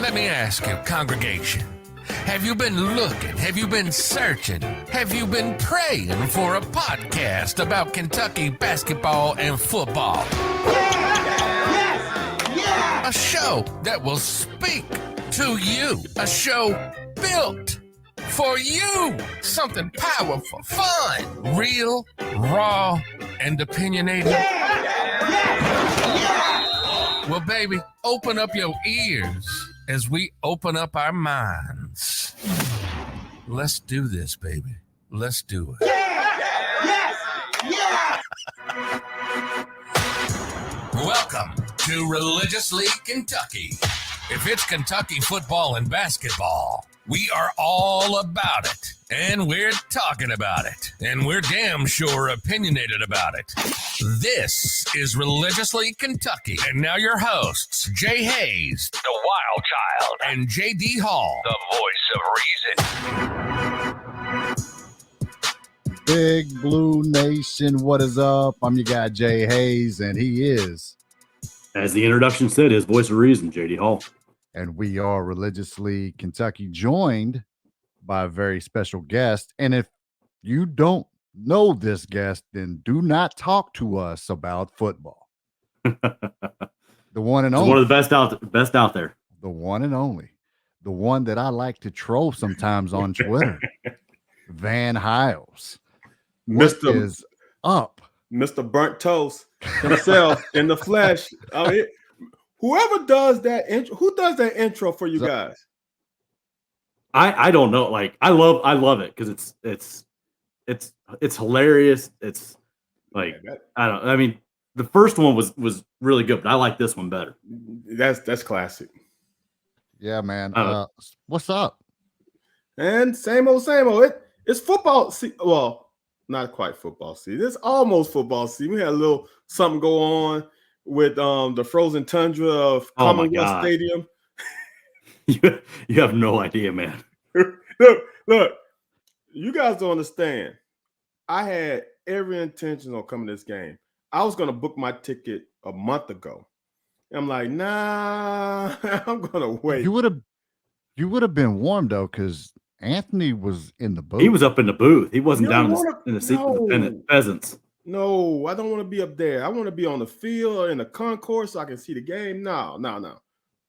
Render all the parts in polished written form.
Let me ask you, congregation, have you been looking? Have you been searching? Have you been praying for a podcast about Kentucky basketball and football? A show that will speak to you. A show built for you. Something powerful, fun, real, raw, and opinionated. Well, baby, open up your ears as we open up our minds. Let's do this, baby. Let's do it. Welcome to Religiously Kentucky. If it's Kentucky football and basketball, we are all about it. And we're talking about it. And we're damn sure opinionated about it. This is Religiously Kentucky. And now your hosts, Jay Hayes, the Wild Child, and J.D. Hall, the voice of reason. Big Blue Nation, what is up? I'm your guy, Jay Hayes, and he is, as the introduction said, his voice of reason, J.D. Hall. And we are Religiously Kentucky, joined by a very special guest. And if you don't know this guest, then do not talk to us about football. The one and only. One of the best out there. The one and only. The one that I like to troll sometimes on Twitter. Van Hiles. What is up? Mr. Burnt Toast himself in the flesh. I mean, whoever does that intro, who does that intro for you guys? I don't know. Like I love it because it's hilarious. It's like I mean, the first one was really good, but I like this one better. That's classic. Yeah, man. What's up? And same old. It's football. Well, not quite football season. It's almost football season. We had a little something go on with the frozen tundra of Commonwealth Stadium. You have no idea, man. Look, you guys don't understand. I had every intention on coming to this game. I was going to book my ticket a month ago. I'm like, nah, I'm going to wait. You would have been warm, though, because Anthony was in the booth. He was up in the booth. He wasn't down in the seat with the peasants. No, I don't want to be up there. I want to be on the field or in the concourse so I can see the game. No.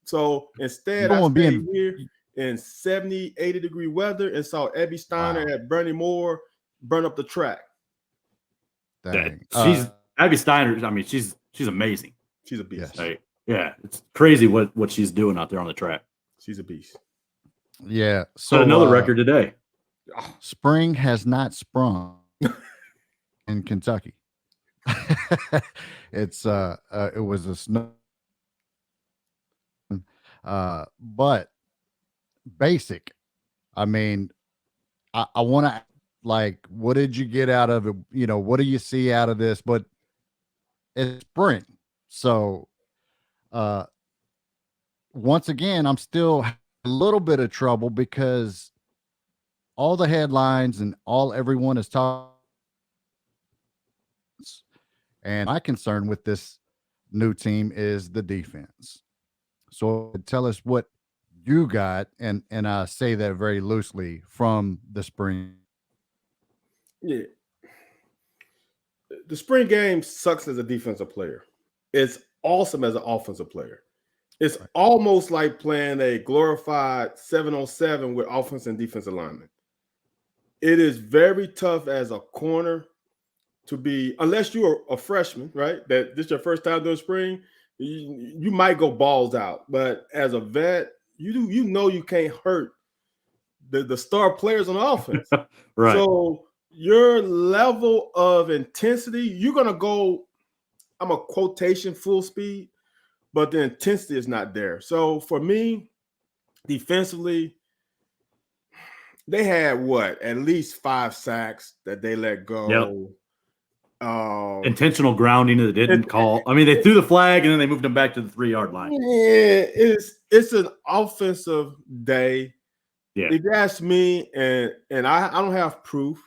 So instead, I stayed here in 70, 80-degree weather and saw Abby Steiner at Bernie Moore burn up the track. Abby Steiner. I mean, she's amazing. She's a beast. Yes. Like, yeah, it's crazy what she's doing out there on the track. She's a beast. Yeah. So set another record today. Spring has not sprung in Kentucky. It was a snow. But basic. I mean, I want to what did you get out of it? You know, what do you see out of this? But it's spring. So, once again, I'm still a little bit of trouble because all the headlines and everyone is talking. And my concern with this new team is the defense. So tell us what you got, and I say that very loosely, from the spring. Yeah. The spring game sucks as a defensive player. It's awesome as an offensive player. It's almost like playing a glorified 7-on-7 with offense and defense alignment. It is very tough as a corner to be, unless you're a freshman, right? That this is your first time doing spring, you might go balls out. But as a vet, you know you can't hurt the star players on offense. Right. So your level of intensity, you're gonna go, I'm a quotation full speed, but the intensity is not there. So for me, defensively, they had at least 5 sacks that they let go. Yep. Intentional grounding that didn't call. I mean, they threw the flag and then they moved them back to the 3-yard line. Yeah, it's an offensive day. Yeah. If you ask me, and I don't have proof,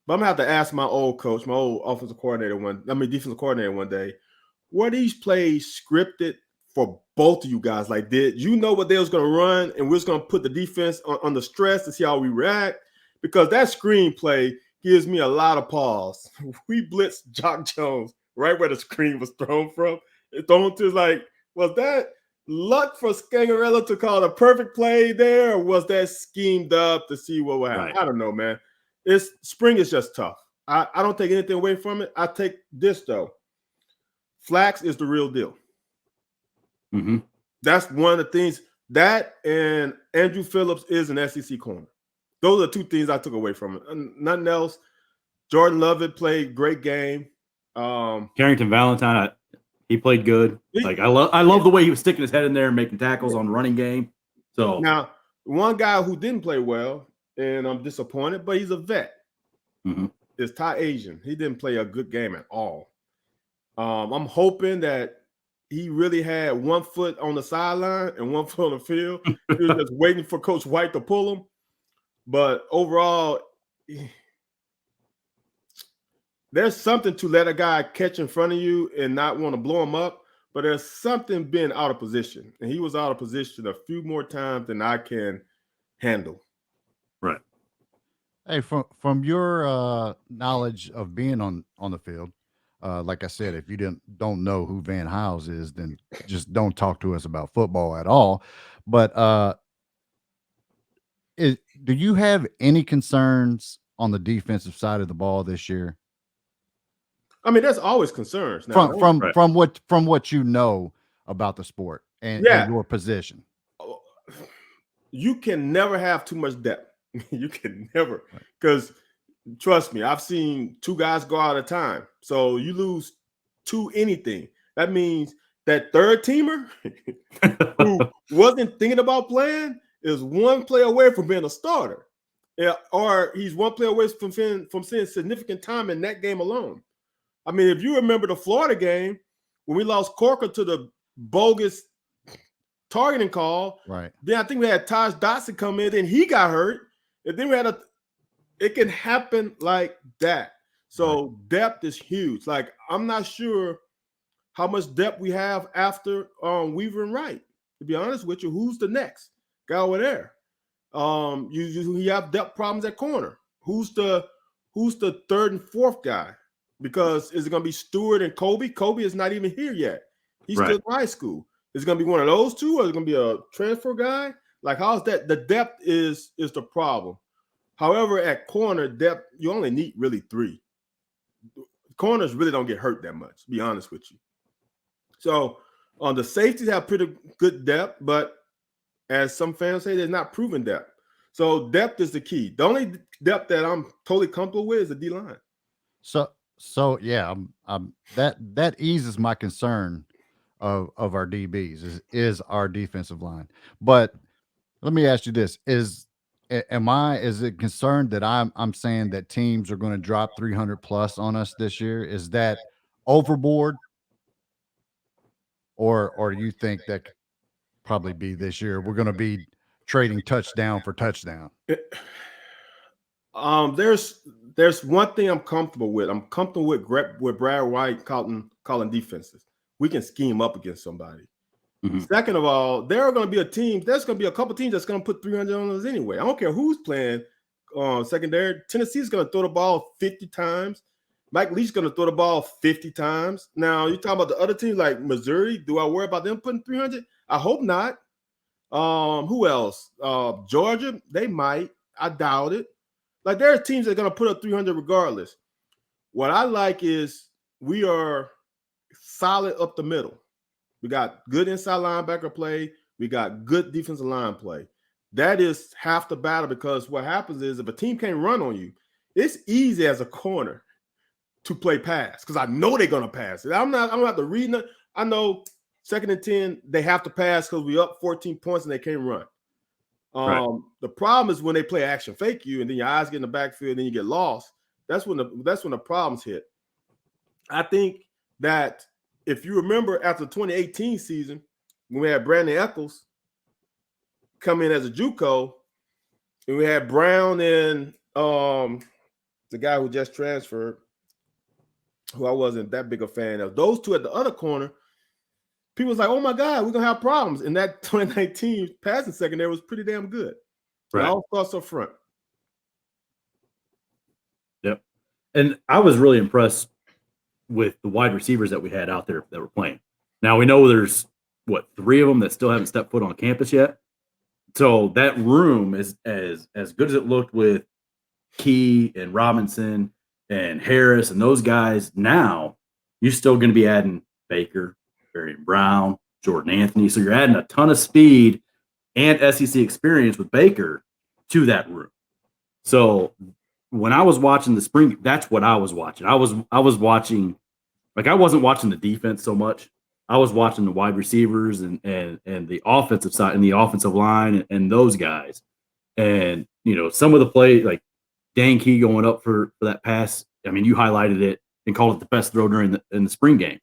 but I'm gonna have to ask my old coach, my old defensive coordinator one day, were these plays scripted for both of you guys. Like, did you know what they was going to run, and we're just going to put the defense on the stress to see how we react? Because that screenplay gives me a lot of pause. We blitzed Jock Jones right where the screen was thrown from. It thrown to, like, was that luck for Scangarello to call the perfect play there, or was that schemed up to see what would happen? Right. I don't know, man. Spring is just tough. I don't take anything away from it. I take this, though. Flax is the real deal. Mm-hmm. That's one of the things. That and Andrew Phillips is an SEC corner. Those are the two things I took away from it. Nothing else. Jordan Lovett played great game. Carrington Valentine, he played good. Like I love the way he was sticking his head in there and making tackles on the running game. So now, one guy who didn't play well, and I'm disappointed, but he's a vet. Mm-hmm. Is Ty Asian. He didn't play a good game at all. I'm hoping that he really had 1 foot on the sideline and 1 foot on the field. He was just waiting for Coach White to pull him. But overall, there's something to let a guy catch in front of you and not want to blow him up. But there's something being out of position. And he was out of position a few more times than I can handle. Right. Hey, from your knowledge of being on the field, like I said, if you don't know who Van Hiles is, then just don't talk to us about football at all. But do you have any concerns on the defensive side of the ball this year? I mean, there's always concerns now. From what you know about the sport and your position. You can never have too much depth. You can never, because trust me, I've seen 2 guys go out of time. So you lose 2 anything. That means that third teamer who wasn't thinking about playing is 1 play away from being a starter. Yeah, or he's 1 play away from seeing significant time in that game alone. I mean, if you remember the Florida game when we lost Corker to the bogus targeting call, right? Then I think we had Taj Dotson come in, and he got hurt. And then it can happen like that. So depth is huge. Like, I'm not sure how much depth we have after Weaver and Wright. To be honest with you, who's the next guy over there? You have depth problems at corner. Who's the 3rd and 4th guy? Because is it going to be Stewart and Kobe? Kobe is not even here yet. He's still in high school. Is it going to be one of those two, or is it going to be a transfer guy? Like, how's that? The depth is the problem. However, at corner depth, you only need really 3. Corners really don't get hurt that much, to be honest with you. So the safeties have pretty good depth, but as some fans say, they're not proven depth. So depth is the key. The only depth that I'm totally comfortable with is the D-line. So yeah, that eases my concern of our DBs is our defensive line. But let me ask you this: is it concerned that I'm saying that teams are going to drop 300 plus on us this year? Is that overboard, or do you think that could probably be this year? We're going to be trading touchdown for touchdown. There's one thing I'm comfortable with. I'm comfortable with Brad White calling defenses. We can scheme up against somebody. Mm-hmm. Second of all, there's going to be a couple teams that's going to put 300 on us anyway. I don't care who's playing secondary. Tennessee's going to throw the ball 50 times. Mike Leach's going to throw the ball 50 times. Now, you're talking about the other teams like Missouri. Do I worry about them putting 300? I hope not. Who else? Georgia, they might. I doubt it. Like, there are teams that are going to put up 300 regardless. What I like is we are solid up the middle. We got good inside linebacker play. We got good defensive line play. That is half the battle, because what happens is if a team can't run on you, it's easy as a corner to play pass, because I know they're going to pass it. I don't have to read it. I know 2nd and 10, they have to pass because we up 14 points and they can't run. The problem is when they play action fake you and then your eyes get in the backfield and then you get lost. That's when the problems hit. I think that if you remember after the 2018 season, when we had Brandon Eccles come in as a JUCO, and we had Brown and the guy who just transferred, who I wasn't that big a fan of. Those two at the other corner, people was like, "Oh my God, we're gonna have problems." And that 2019 passing secondary was pretty damn good. Right. All starts up front. Yep. And I was really impressed with the wide receivers that we had out there that were playing. Now we know there's 3 of them that still haven't stepped foot on campus yet. So that room is as good as it looked with Key and Robinson and Harris and those guys. Now you're still going to be adding Baker, Barry Brown, Jordan Anthony. So you're adding a ton of speed and SEC experience with Baker to that room. So when I was watching the spring, that's what I was watching. I was watching, like, I wasn't watching the defense so much. I was watching the wide receivers and the offensive side and the offensive line and those guys. And, you know, some of the play, like Dan Key going up for that pass. I mean, you highlighted it and called it the best throw in the spring game.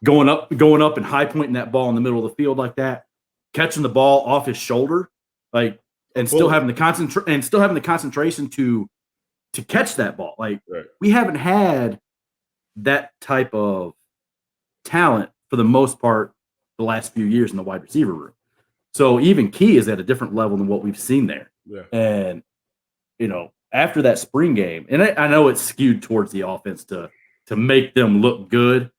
Going up and high pointing that ball in the middle of the field like that, catching the ball off his shoulder, like, and still having the concentration to catch that ball. Like, right. We haven't had that type of talent for the most part the last few years in the wide receiver room. So even Key is at a different level than what we've seen there. Yeah. And, you know, after that spring game, and I know it's skewed towards the offense to make them look good,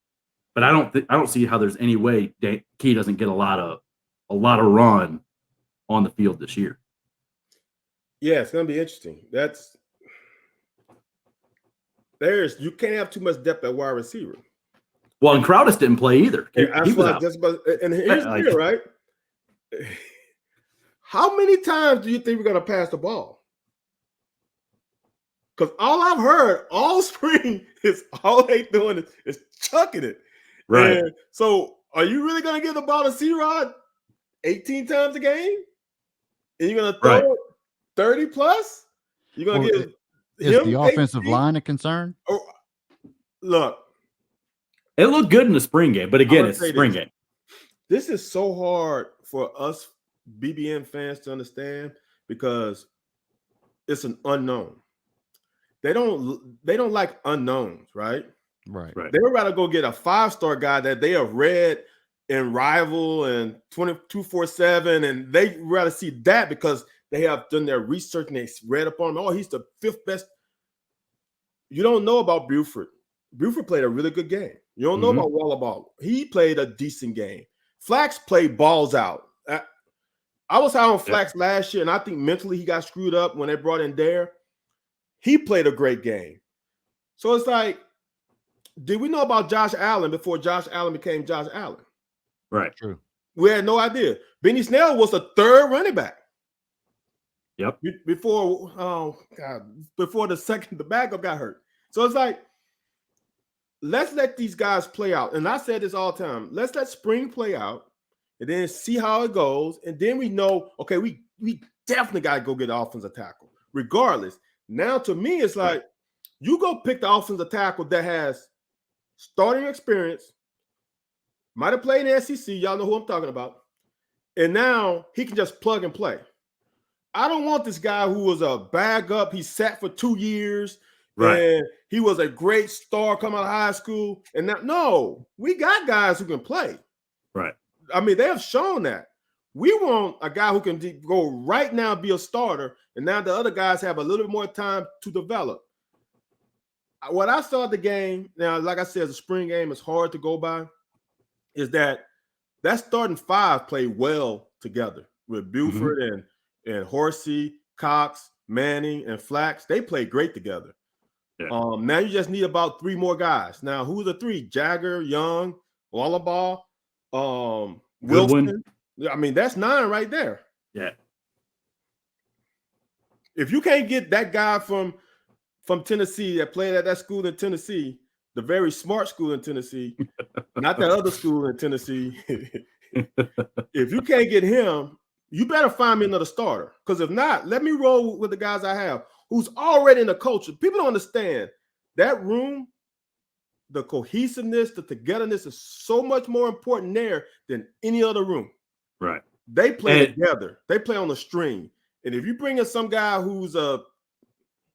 but I don't see how there's any way Key doesn't get a lot of run on the field this year. Yeah, it's going to be interesting. You can't have too much depth at wide receiver. Well, and Crowdus didn't play either. And here's the deal, right? How many times do you think we're going to pass the ball? Because all I've heard all spring is all they doing is chucking it. Right. And so are you really going to give the ball to C-Rod 18 times a game? And you're going to throw it 30 plus? You're going to give is the offensive line a concern? Oh, look. It looked good in the spring game, but again, it's spring game. This is so hard for us BBN fans to understand because it's an unknown. They don't like unknowns, right? Right. They would rather go get a 5-star guy that they have read in Rival and 247, and they rather see that because they have done their research and they read up on him. Oh, he's the 5th best. You don't know about Buford. Buford played a really good game. You don't know about Wallaball. He played a decent game. Flax played balls out. I was high on Flax last year, and I think mentally he got screwed up when they brought in Dare. He played a great game. So it's like, did we know about Josh Allen before Josh Allen became Josh Allen? Right. True. We had no idea. Benny Snell was a 3rd running back. Yep. Before the backup got hurt. So it's like, let's let these guys play out. And I said this all the time. Let's let spring play out and then see how it goes. And then we know, okay, we definitely got to go get an offensive tackle. Regardless. Now, to me, it's like you go pick the offensive tackle that has starting experience, might have played in the SEC. Y'all know who I'm talking about. And now he can just plug and play. I don't want this guy who was a bag up. He sat for 2 years. Right. And he was a great star coming out of high school. And now, no, we got guys who can play. Right. I mean, they have shown that. We want a guy who can go right now, be a starter, and now the other guys have a little bit more time to develop. What I saw at the game, now, like I said, the spring game is hard to go by, is that starting 5 played well together with Buford and Horsey, Cox, Manning, and Flax. They played great together. Yeah. Now you just need about 3 more guys. Now, who are the 3? Jagger, Young, Wallaball, Wilson. I mean, that's 9 right there. Yeah. If you can't get that guy from Tennessee that played at that school in Tennessee, the very smart school in Tennessee, not that other school in Tennessee. If you can't get him, you better find me another starter. Because if not, let me roll with the guys I have who's already in the culture. People don't understand that room, the cohesiveness, the togetherness is so much more important there than any other room. Right. They play together. They play on the string. And if you bring in some guy who's a,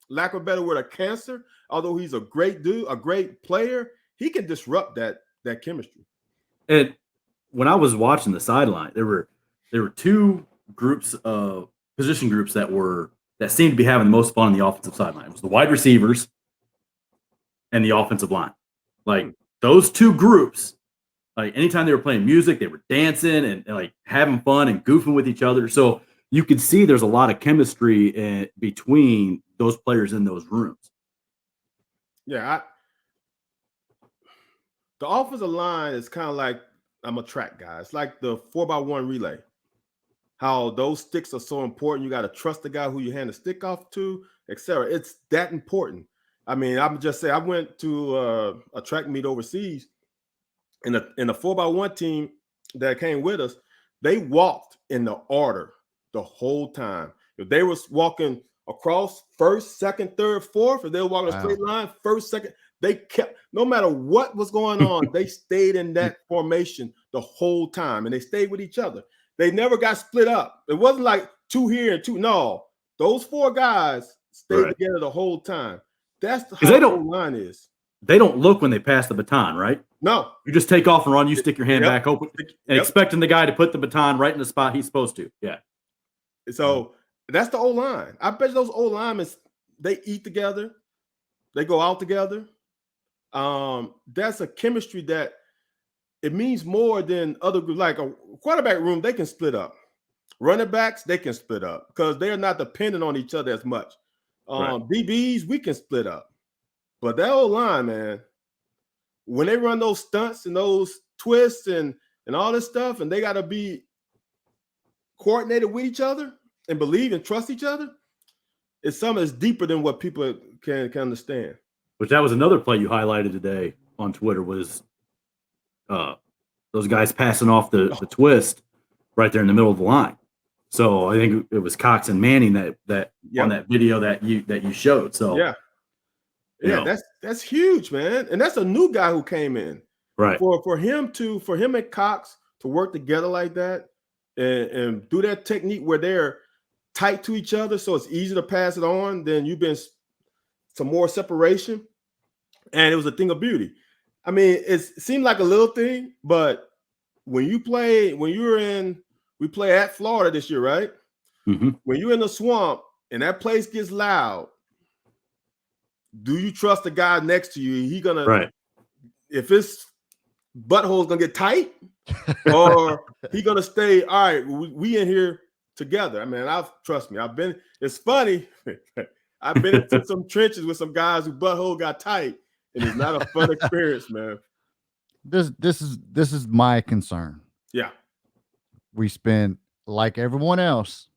lack of a better word, a cancer, although he's a great dude, a great player, he can disrupt that chemistry. And when I was watching the sideline, there were two groups of position groups that seemed to be having the most fun on the offensive sideline. It was the wide receivers and the offensive line. Like those two groups, like anytime they were playing music, they were dancing and like having fun and goofing with each other. So you could see there's a lot of chemistry between those players in those rooms. Yeah, the offensive line is kind of like, I'm a track guy. It's like the 4x1 relay. How those sticks are so important. You got to trust the guy who you hand the stick off to, etc. It's that important. I mean, I'm just saying, I went to a track meet overseas, and the 4x1 team that came with us, they walked in the order the whole time. If they was walking across first, second, third, fourth, if they were walking a straight line, first, second, they kept, no matter what was going on, they stayed in that formation the whole time, and they stayed with each other. They never got split up. It wasn't like two here and two. No, those four guys stayed together the whole time. That's how the line is. They don't look when they pass the baton, right? No. You just take off and run. You stick your hand back open and expecting the guy to put the baton right in the spot he's supposed to. Yeah. So that's the O-line. I bet those O-linemen, they eat together. They go out together. That's a chemistry that it means more than other groups. Like a quarterback room, they can split up. Running backs, they can split up because they're not dependent on each other as much. DBs, we can split up. But that O-line, man, when they run those stunts and those twists and all this stuff, and they got to be coordinated with each other and believe and trust each other, it's something that's deeper than what people can understand. Which that was another play you highlighted today on Twitter was those guys passing off the twist right there in the middle of the line. So I think it was Cox and Manning that on that video that you showed. So yeah, that's huge, man. And that's a new guy who came in. Right. For him and Cox to work together like that and do that technique where they're tight to each other, so it's easy to pass it on. Then you've been some more separation, and it was a thing of beauty. I mean, it seemed like a little thing, but when we play at Florida this year, right? Mm-hmm. When you're in the swamp and that place gets loud, do you trust the guy next to you? He gonna if his butthole's gonna get tight, or he gonna stay? All right, we in here together. I mean, trust me. It's funny. I've been into some trenches with some guys who butthole got tight, and it's not a fun experience, man. This is my concern. Yeah. We spent, like everyone else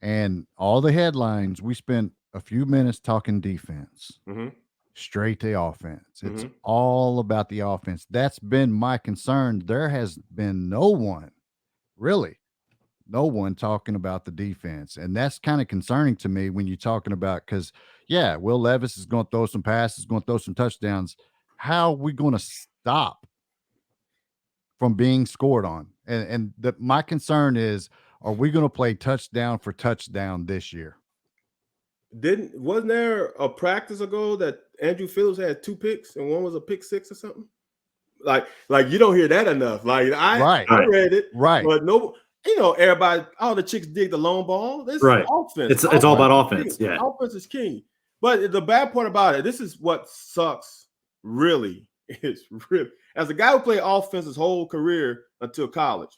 and all the headlines, we spent a few minutes talking defense, straight to offense. It's all about the offense. That's been my concern. There has been no one talking about the defense. And that's kind of concerning to me when you're talking about, because, yeah, Will Levis is going to throw some passes, going to throw some touchdowns. How are we going to stop from being scored on? And my concern is, are we going to play touchdown for touchdown this year? Wasn't there a practice ago that Andrew Phillips had 2 picks and one was a pick 6 or something? Like you don't hear that enough. Like I read it, but no, everybody, all the chicks dig the long ball. This is offense. It's all about offense. Yeah, offense is king. But the bad part about it, this is what sucks. Really, is really as a guy who played offense his whole career until college.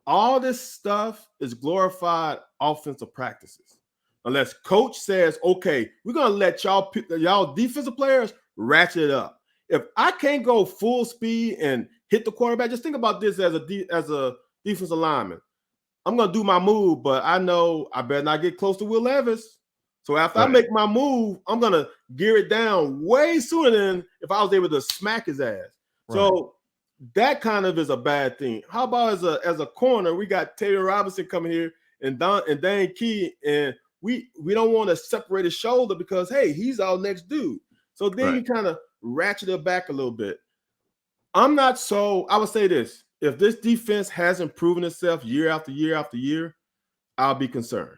All this stuff is glorified offensive practices. Unless coach says, okay, we're going to let y'all defensive players ratchet it up. If I can't go full speed and hit the quarterback, just think about this as a defensive lineman. I'm going to do my move, but I know I better not get close to Will Levis. So after I make my move, I'm going to gear it down way sooner than if I was able to smack his ass. Right. So that kind of is a bad thing. How about as a corner, we got Taylor Robinson coming here and Dan Key, and we don't want to separate his shoulder because, hey, he's our next dude. So then you kind of ratchet it back a little bit. I would say this. If this defense hasn't proven itself year after year after year, I'll be concerned.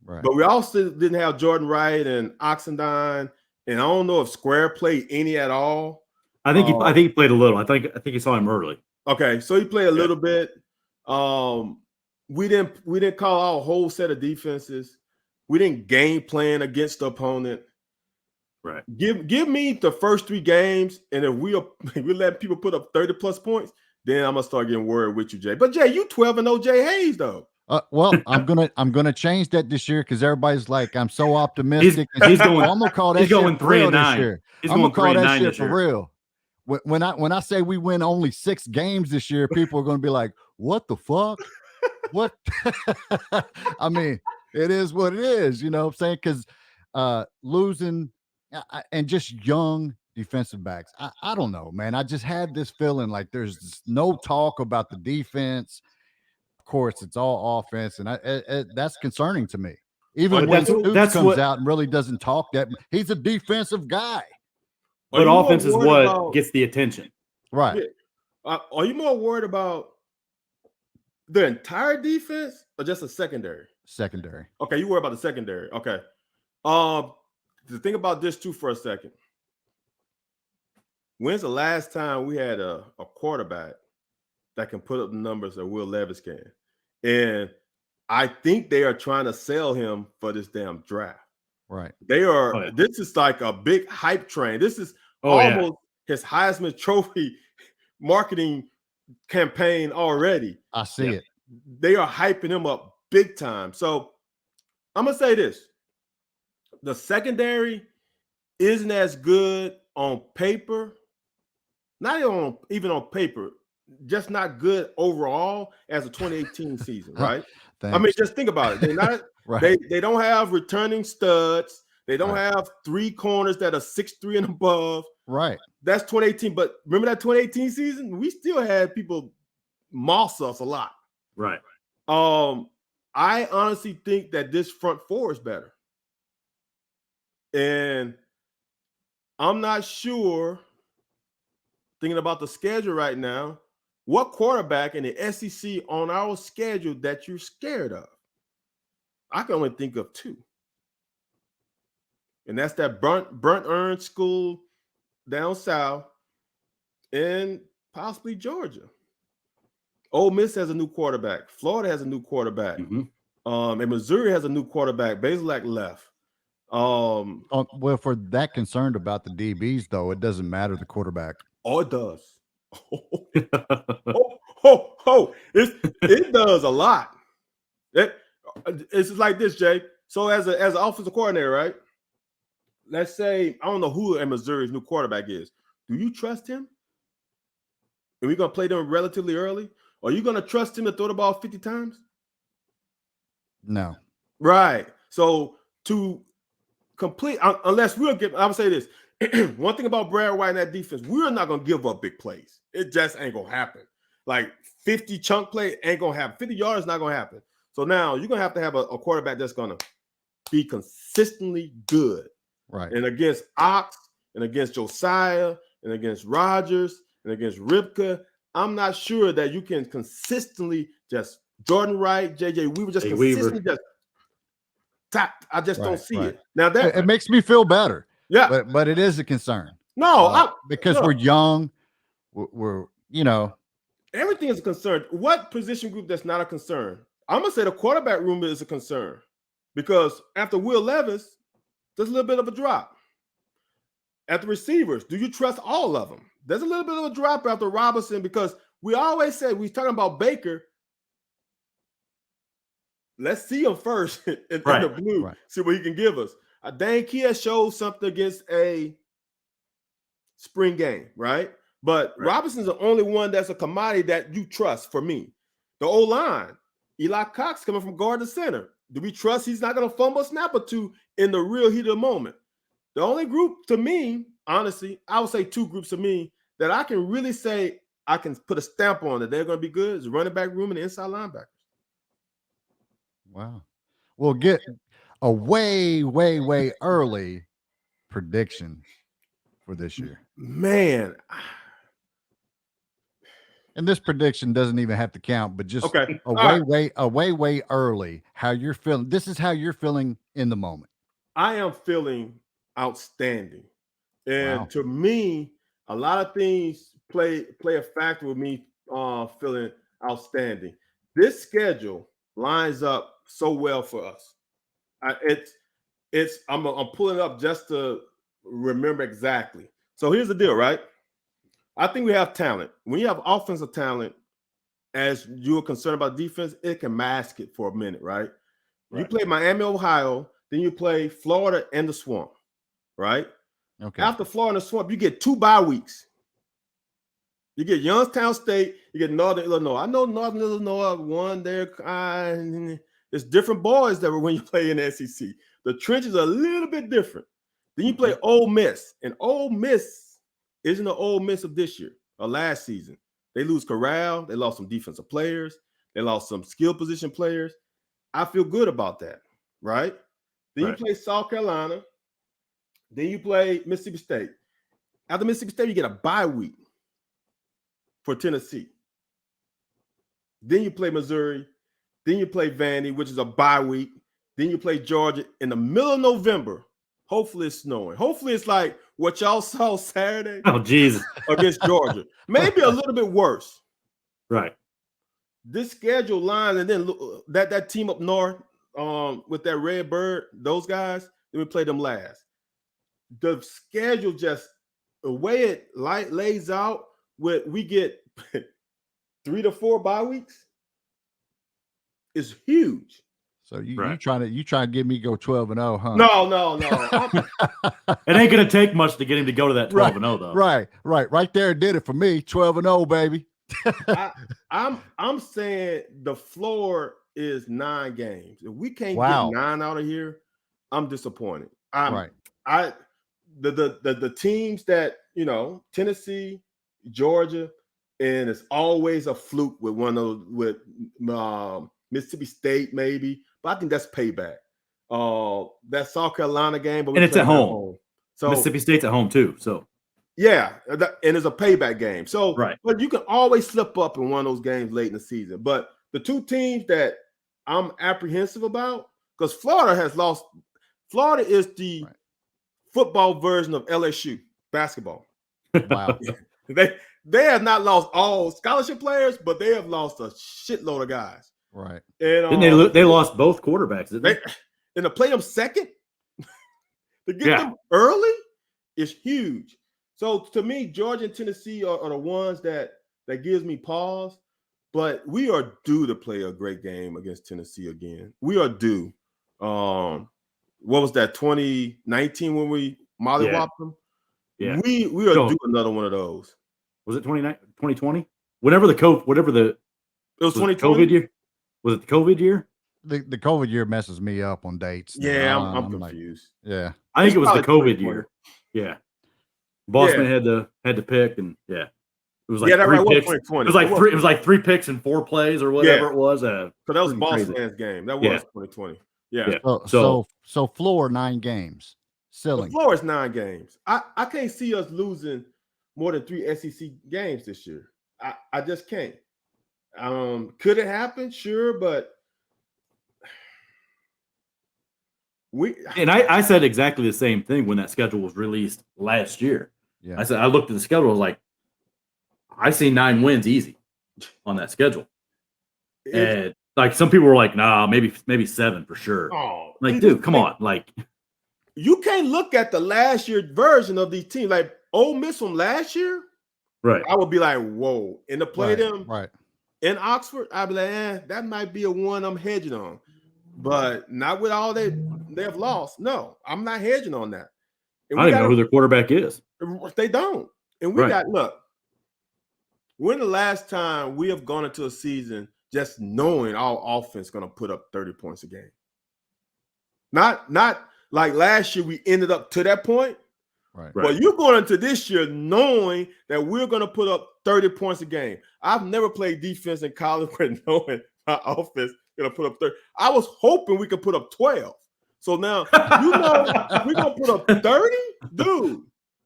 Right. But we also didn't have Jordan Wright and Oxendine, and I don't know if Square played any at all. I think he played a little. I think you saw him early. Okay, so he played a little bit. We didn't call out a whole set of defenses. We didn't game plan against the opponent. Right. Give me the first 3 games, and if we let people put up 30+ points, then I'm gonna start getting worried with you, Jay. But Jay, you 12-0 Jay Hayes though. Well, I'm gonna change that this year because everybody's like, I'm so optimistic. He's going. I'm gonna call that He's going shit for real 3-9 this year. He's I'm going gonna call that 3-9 shit this for year. real. When I say we win only 6 games this year, people are gonna be like, "What the fuck? What?" I mean, it is what it is. You know what I'm saying? Because losing and just young defensive backs. I don't know, man. I just had this feeling like there's no talk about the defense. Of course, it's all offense, and that's concerning to me. Even when Stoops comes out and really doesn't talk that, he's a defensive guy. But offense is what gets the attention. Right. Yeah. Are you more worried about the entire defense or just a secondary? Secondary. Okay, you worry about the secondary. Okay. The thing about this too for a second. When's the last time we had a quarterback that can put up the numbers that Will Levis can? And I think they are trying to sell him for this damn draft. Right. They are. Oh, yeah. This is like a big hype train. This is almost his Heisman Trophy marketing campaign already. I see it. They are hyping him up big time. So I'm gonna say this: the secondary isn't as good on paper, not even on paper, just not good overall as a 2018 season, right? I mean, just think about it. They're not. Right. They don't have returning studs. They don't have 3 corners that are 6'3" and above. Right. That's 2018. But remember that 2018 season? We still had people moss us a lot. Right. I honestly think that this front 4 is better. And I'm not sure, thinking about the schedule right now, what quarterback in the SEC on our schedule that you're scared of? I can only think of 2. And that's that Burnt Earn School down south and possibly Georgia. Ole Miss has a new quarterback. Florida has a new quarterback. Mm-hmm. And Missouri has a new quarterback. Basilak left. Well, for that concerned about the DBs, though, it doesn't matter the quarterback. Oh, it does. It does a lot. It's like this, Jay. So as an offensive coordinator, right? Let's say, I don't know who in Missouri's new quarterback is. Do you trust him? Are we going to play them relatively early? Are you going to trust him to throw the ball 50 times? No. Right. So to complete, unless we'll get, I would say this. One thing about Brad White and that defense, we're not going to give up big plays. It just ain't going to happen. Like 50 chunk play ain't going to happen. 50 yards not going to happen. So now you're going to have a quarterback that's going to be consistently good. Right. And against Ox and against Josiah and against Rodgers and against Ripka, I'm not sure that you can consistently just Jordan Wright, JJ Weaver, just consistently just tap. I just don't see it. Now that it makes me feel better. Yeah. But it is a concern. No, because we're young. We're everything is a concern. What position group that's not a concern? I'm gonna say the quarterback room is a concern because after Will Levis, there's a little bit of a drop. At the receivers, do you trust all of them? There's a little bit of a drop after Robinson because we always say we're talking about Baker. Let's see him first in the blue, see what he can give us. Dan Kia showed something against a spring game, right? But Robinson's the only one that's a commodity that you trust for me. The O-line, Eli Cox coming from guard to center. Do we trust he's not going to fumble a snap or 2 in the real heat of the moment? The only group to me, honestly, I would say 2 groups to me that I can really say I can put a stamp on that they're going to be good is running back room and the inside linebackers. Wow. We'll get a way early prediction for this year. Man. And this prediction doesn't even have to count, but just way early how you're feeling. This is how you're feeling in the moment. I am feeling outstanding. And to me, a lot of things play a factor with me feeling outstanding. This schedule lines up so well for us. I'm pulling it up just to remember exactly. So here's the deal, right? I think we have talent. When you have offensive talent, as you're concerned about defense, it can mask it for a minute, right? You play Miami, Ohio, then you play Florida and the Swamp, right? Okay. After Florida and the Swamp, you get 2 bye weeks. You get Youngstown State, you get Northern Illinois. I know Northern Illinois won their it's different boys that were when you play in the SEC. The trenches are a little bit different. Then you play Ole Miss, and Ole Miss isn't the Ole Miss of this year or last season. They lose Corral. They lost some defensive players. They lost some skill position players. I feel good about that, right? Then you play South Carolina. Then you play Mississippi State. After Mississippi State, you get a bye week for Tennessee. Then you play Missouri. Then you play Vandy, which is a bye week. Then you play Georgia in the middle of November. Hopefully it's snowing. Hopefully it's like what y'all saw Saturday. Oh, Jesus. Against Georgia. Maybe a little bit worse. Right. This schedule line, and then that team up north with that Red Bird, those guys, then we play them last. The schedule just, the way it lays out, we get 3 to 4 bye weeks is huge. So you trying to get me go 12-0, huh? No. It ain't gonna take much to get him to go to that 12-0 though. Right there did it for me. 12-0, baby. I'm saying the floor is 9 games. If we can't get 9 out of here, I'm disappointed. The teams that, Tennessee, Georgia, and it's always a fluke with one of with Mississippi State maybe, but I think that's payback. That South Carolina game, but and it's at home. So Mississippi State's at home too. So yeah, and it's a payback game. So but you can always slip up in one of those games late in the season. But the 2 teams that I'm apprehensive about, because Florida has lost. Florida is the football version of LSU basketball. Wow. They have not lost all scholarship players, but they have lost a shitload of guys. Right. And they lost both quarterbacks, didn't they? And to play them second, to get them early is huge. So to me, Georgia and Tennessee are the ones that gives me pause. But we are due to play a great game against Tennessee again. We are due. What was that, 2019 when we mollywopped them? Yeah. We are due another one of those. Was it 2020? Whatever the it was 2020 COVID year. Was it the COVID year? The COVID year messes me up on dates. Yeah, I'm confused. Yeah, I think it was the COVID year. Yeah, Bossman had to pick, and it was like 3 picks. It was like 3 picks in 4 plays or whatever it was. So that was Bossman's game. That was 2020. Yeah. So floor 9 games. Ceiling. The floor is 9 games. I can't see us losing more than 3 SEC games this year. I just can't. Could it happen? Sure, but I said exactly the same thing when that schedule was released last year. Yeah. I said I looked at the schedule, I was like, I see 9 wins easy on that schedule. And like some people were like, nah, maybe 7 for sure. Oh, like, dude, come on. Like, you can't look at the last year version of these teams. Like Ole Miss from last year, right? I would be like, whoa. And to play them right in Oxford, I'd be like, that might be a one I'm hedging on. But not with all they have lost. No, I'm not hedging on that. And I don't even know who their quarterback is. They don't. And we look, when the last time we have gone into a season just knowing our offense is going to put up 30 points a game? Not like last year we ended up to that point. Right. Well, you're going into this year knowing that we're going to put up 30 points a game. I've never played defense in college with knowing my offense going to put up 30. I was hoping we could put up 12. So now, we're going to put up 30? Dude,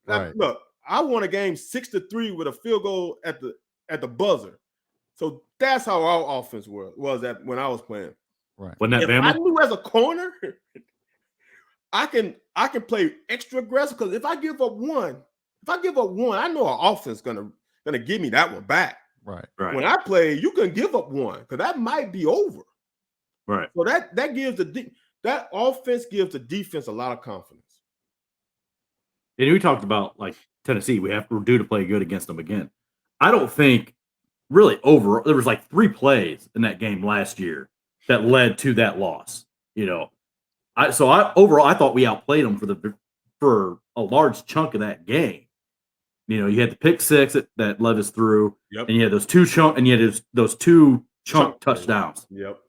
look, I won a game 6-3 with a field goal at the buzzer. So that's how our offense was at when I was playing. Right. Wasn't that Bama? I knew as a corner, I can play extra aggressive because if I give up one, I know our offense gonna give me that one back. Right. When I play, you can give up one because that might be over. Right. So that gives that offense gives the defense a lot of confidence. And we talked about like Tennessee, we're due to play good against them again. I don't think really overall there was like 3 plays in that game last year that led to that loss. Overall I thought we outplayed them for a large chunk of that game. You had the pick 6 that led us through, Yep. and you had those two chunk touchdowns. Yep.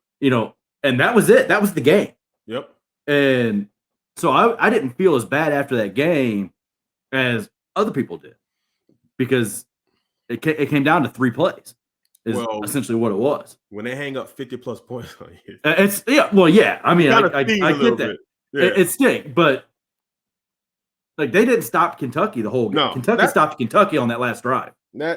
And that was it. That was the game. Yep. And so I didn't feel as bad after that game as other people did because it came down to 3 plays. Is essentially what it was. When they hang up 50+ points on you, I mean, I get that. Yeah. It stinks, but like they didn't stop Kentucky the whole game. No, Kentucky stopped Kentucky on that last drive. We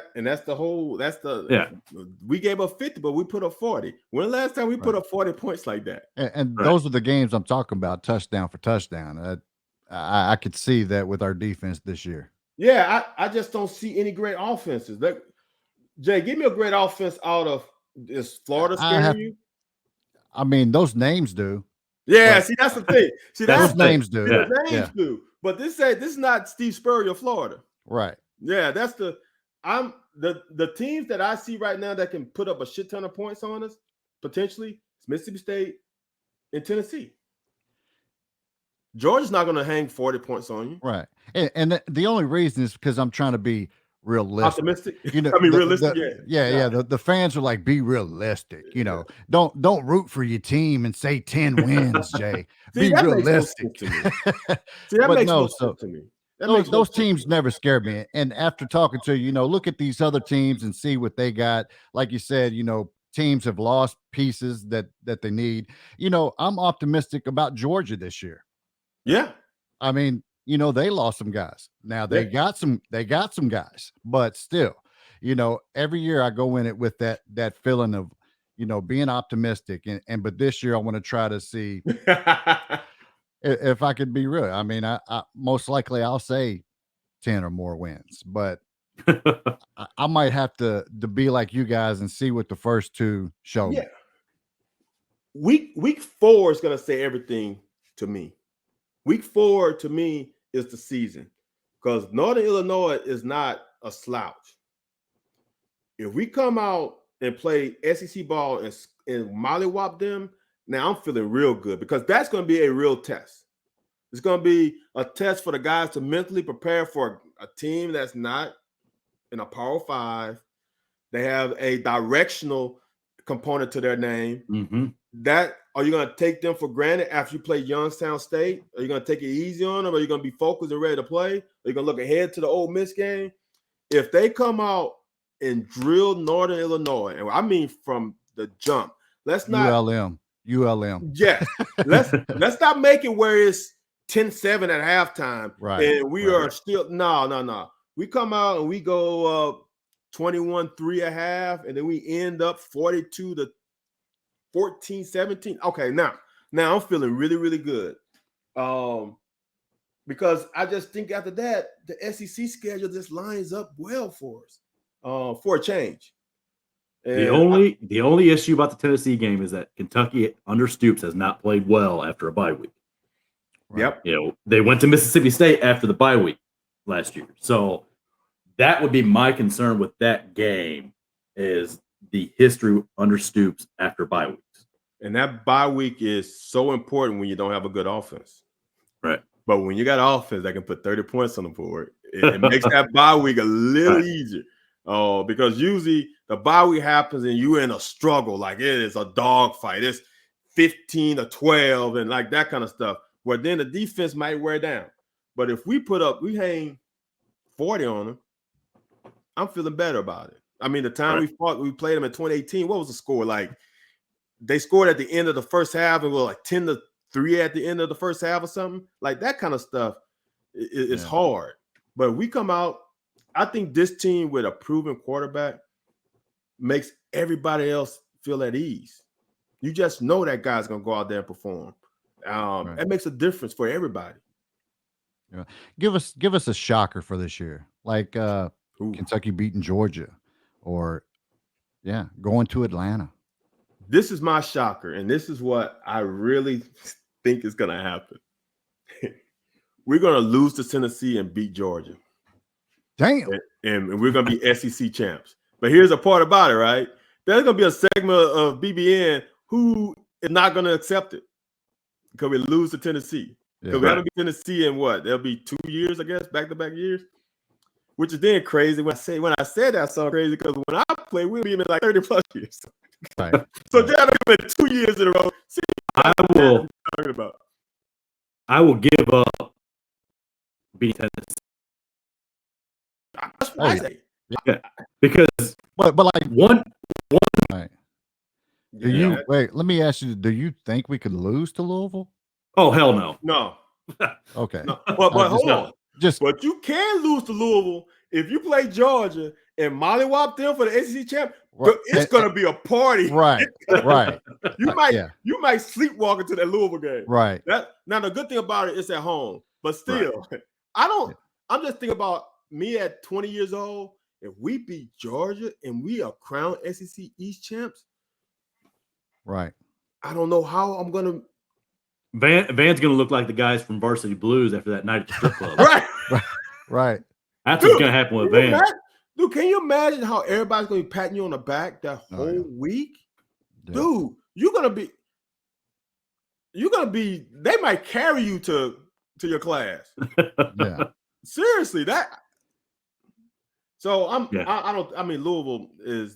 gave up 50, but we put up 40. When the last time we put up 40 points like that? And those are the games I'm talking about, touchdown for touchdown. I could see that with our defense this year. Yeah, I just don't see any great offenses. Jay, give me a great offense out of this Florida scaring you? I mean, those names do. Yeah, see, that's the thing. See, those names do. The names do. But this is not Steve Spurrier, Florida. Right. Yeah, that's the teams that I see right now that can put up a shit ton of points on us, potentially, it's Mississippi State and Tennessee. Georgia's not going to hang 40 points on you. Right. And the only reason is because I'm trying to be realistic. Optimistic? Realistic. Yeah. The fans are like, be realistic. Don't root for your team and say 10 wins, Jay. See, be realistic. That makes no sense to me. Those teams never scared me. And after talking to you, look at these other teams and see what they got. Like you said, teams have lost pieces that they need. I'm optimistic about Georgia this year. Yeah. I mean, they lost some guys. Now they got some guys, but still, every year I go in it with that feeling of, being optimistic. But this year I want to try to see if I could be real. I mean, I most likely I'll say 10 or more wins, but I might have to be like you guys and see what the first 2 show me. Week 4 is going to say everything to me. Week 4 to me is the season because Northern Illinois is not a slouch. If we come out and play SEC ball and mollywop them, now I'm feeling real good because that's going to be a real test. It's going to be a test for the guys to mentally prepare for a team that's not in a Power 5. They have a directional component to their name. Mm-hmm. Are you going to take them for granted after you play Youngstown State? Are you going to take it easy on them? Are you going to be focused and ready to play? Are you going to look ahead to the Ole Miss game? If they come out and drill Northern Illinois, and I mean from the jump, let's not ULM. Yes. Let's not make it where it's 10-7 at halftime. Right. And we are still no. We come out and we go 21-3 at half, and then we end up 42-14-17. Okay, now I'm feeling really, really good. Because I just think after that, the SEC schedule just lines up well for us for a change. And the only issue about the Tennessee game is that Kentucky under Stoops has not played well after a bye week. Yep. They went to Mississippi State after the bye week last year. So that would be my concern with that game is the history under Stoops after bye weeks. And that bye week is so important when you don't have a good offense. Right. But when you got an offense that can put 30 points on the board, it makes that bye week a little easier. Because usually the bye week happens and you're in a struggle, like it is a dogfight. It's 15-12 and like that kind of stuff. Where then the defense might wear down. But if we hang 40 on them, I'm feeling better about it. I mean, the time we played them in 2018, what was the score? Like they scored at the end of the first half and we were like 10-3 at the end of the first half or something. Like that kind of stuff is hard. But we come out, I think this team with a proven quarterback makes everybody else feel at ease. You just know that guy's going to go out there and perform. It makes a difference for everybody. Yeah. Give us a shocker for this year, like Kentucky beating Georgia, or Yeah, going to Atlanta. This is my shocker, and this is what I really think is going to happen. We're going to lose to Tennessee and beat Georgia. Damn. And we're going to be SEC champs. But here's a part about it, right? There's going to be a segment of BBN who is not going to accept it because we lose to Tennessee. Because we haven't beat Tennessee in what? There'll be 2 years, I guess, back-to-back years. Which is then crazy. When I said that, so crazy because when I play, we'll be in like 30+ years. Right. So that'll be 2 years in a row. See, I will give up beating Tennessee. That's what I say. Yeah, because but like one. Right. Do you wait? Let me ask you. Do you think we could lose to Louisville? Oh hell no. No. Okay. No. But hold on. But you can lose to Louisville if you play Georgia and mollywop them for the SEC champ. It's gonna be a party. Right. Right. You might sleepwalk into that Louisville game. Right. Now the good thing about it is at home, but still, I'm just thinking about me at 20 years old. If we beat Georgia and we are crowned SEC East champs, right? I don't know how I'm gonna. Van's gonna look like the guys from Varsity Blues after that night at the strip club. Right. That's what's gonna happen with Van. Dude, can you imagine how everybody's gonna be patting you on the back that whole week? Yeah. Dude, you're gonna be. They might carry you to your class. Yeah. Seriously, that. So I mean, Louisville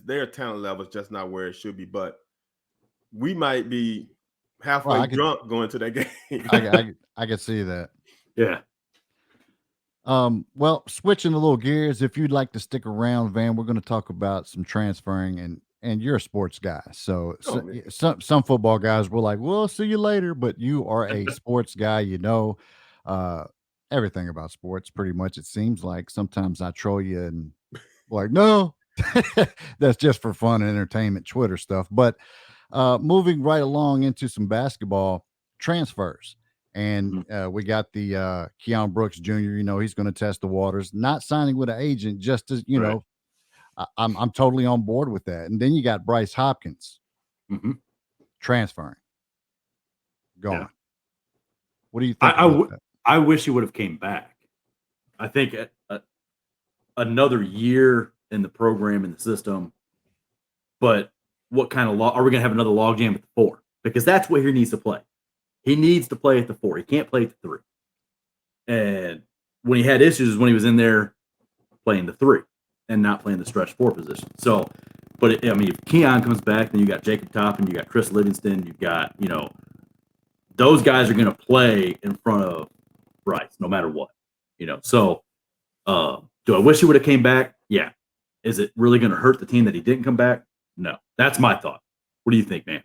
their talent level is just not where it should be, but we might be halfway drunk going to that game. I can see that. Yeah. Well, switching a little gears, if you'd like to stick around, Van, we're going to talk about some transferring, and you're a sports guy. So some football guys were like, "Well, see you later," but you are a sports guy. You know everything about sports, pretty much. It seems like sometimes I troll you and like, no, that's just for fun and entertainment, Twitter stuff. But moving right along into some basketball transfers. And we got the Keon Brooks Jr., he's going to test the waters, not signing with an agent, just as, know, I'm totally on board with that. And then you got Bryce Hopkins transferring, going. Yeah. What do you think? I wish he would have came back. I think another year in the program, in the system, but what kind of are we going to have another logjam at the 4? Because that's where he needs to play. He needs to play at the 4. He can't play at the 3. And when he had issues, when he was in there playing the 3 and not playing the stretch 4 position. So, but if Keon comes back, then you got Jacob Toppin, you got Chris Livingston, you've got, those guys are going to play in front of Bryce no matter what, So, do I wish he would have came back? Yeah. Is it really going to hurt the team that he didn't come back? No. That's my thought. What do you think, man?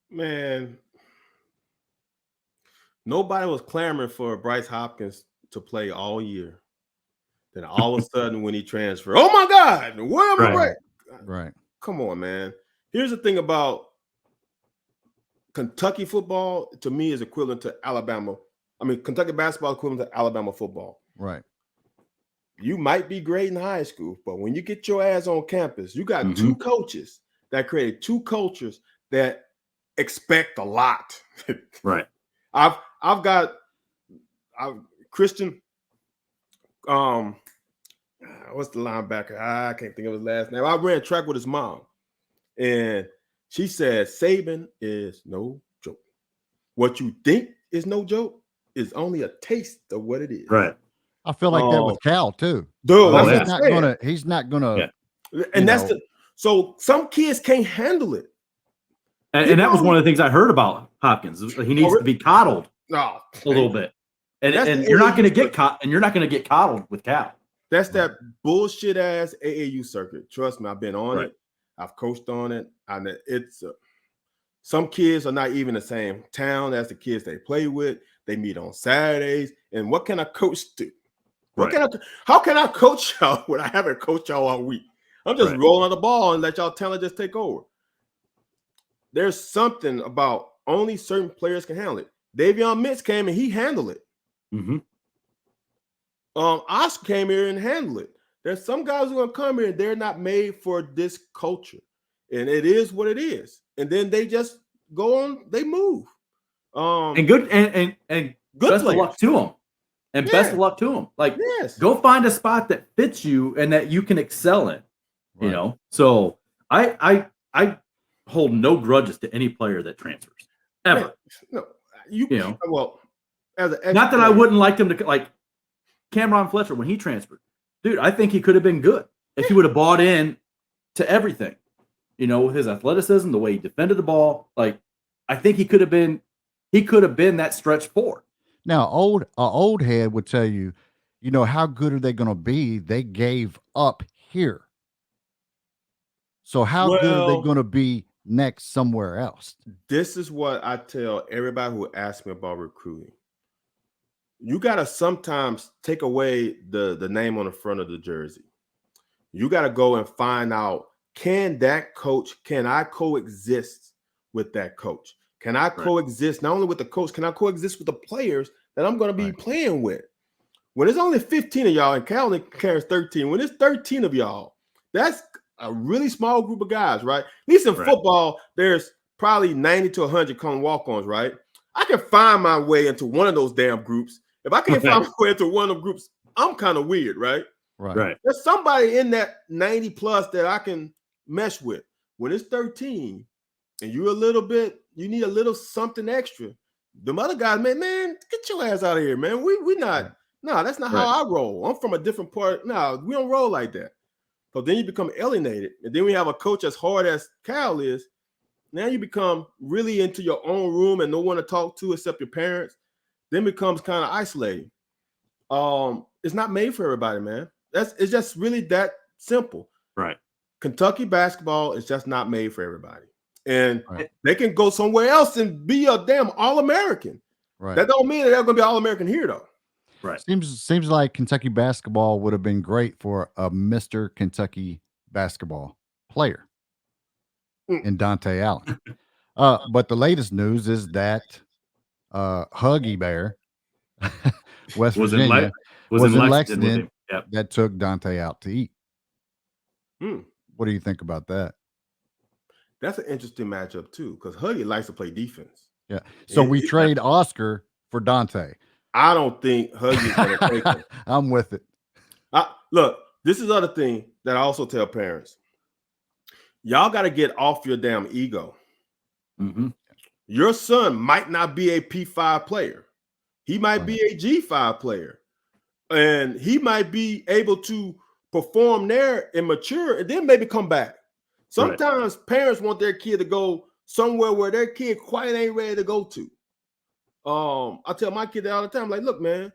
Man. Nobody was clamoring for Bryce Hopkins to play all year. Then all of a sudden, when he transferred, oh my God, where am I? Right. Come on, man. Here's the thing about Kentucky football. To me, is equivalent to Alabama. I mean, Kentucky basketball equivalent to Alabama football. Right. You might be great in high school, but when you get your ass on campus, you got two coaches that created two cultures that expect a lot. Right. I've got Christian. What's the linebacker? I can't think of his last name. I ran track with his mom, and she said Saban is no joke. What you think is no joke is only a taste of what it is. Right. I feel like that with Cal too. Dude, he's not gonna. Yeah. And that's so some kids can't handle it. And that was one of the things I heard about Hopkins. He needs to be coddled a little bit. And you're not going to get caught, and you're not going to get coddled with Cal. That's that bullshit ass AAU circuit. Trust me, I've been on it. I've coached on it. And it's some kids are not even the same town as the kids they play with. They meet on Saturdays. And what can a coach do? How can I coach y'all when I haven't coached y'all all week? I'm just rolling on the ball and let y'all talent just take over. There's something about only certain players can handle it. Davion Mintz came and he handled it. Oscar came here and handled it. There's some guys who are going to come here and they're not made for this culture. and it is what it is. And then they just go on, they move. And good and good best players. of luck to them. And best of luck to them. Like, go find a spot that fits you and that you can excel in. You know, so I hold no grudges to any player that transfers ever. No, you know. Well, as an not that I wouldn't like them to, like Cameron Fletcher when he transferred, dude. I think he could have been good if he would have bought in to everything. You know, his athleticism, the way he defended the ball. Like, I think he could have been that stretch four. Now, old head would tell you, you know, how good are they going to be? They gave up here. So how good are they going to be next somewhere else? This is what I tell everybody who asks me about recruiting. You got to sometimes take away the name on the front of the jersey. You got to go and find out, can I coexist with that coach? Can I coexist not only with the coach, can I coexist with the players that I'm going to be playing with? When there's only 15 of y'all and Cal only carries 13, when there's 13 of y'all, that's a really small group of guys, right? At least in football, there's probably 90 to 100 come walk-ons, right? I can find my way into one of those damn groups. If I can't find my way into one of them groups, I'm kind of weird, right? Right. There's somebody in that 90 plus that I can mesh with. When it's 13 and you need a little something extra. Them other guys, man, get your ass out of here, man. We not, that's not how I roll. I'm from a different part. No, we don't roll like that. So then you become alienated. And then we have a coach as hard as Cal is. Now you become really into your own room and no one to talk to except your parents. Then becomes kind of isolating. It's not made for everybody, man. It's just really that simple. Right. Kentucky basketball is just not made for everybody. And they can go somewhere else and be a damn All-American. Right. That don't mean that they're going to be All-American here, though. Right. Seems like Kentucky basketball would have been great for a Mr. Kentucky basketball player in Dante Allen. But the latest news is that Huggy Bear, West Virginia, was in Lexington that took Dante out to eat. What do you think about that? That's an interesting matchup, too, because Huggy likes to play defense. Yeah. So we trade Oscar for Dante. I don't think Huggy's going to take him. I'm with it. Look, this is the other thing that I also tell parents. Y'all got to get off your damn ego. Mm-hmm. Your son might not be a P5 player. He might be a G5 player. And he might be able to perform there and mature and then maybe come back. Sometimes parents want their kid to go somewhere where their kid quite ain't ready to go to. I tell my kid that all the time, like, look, man,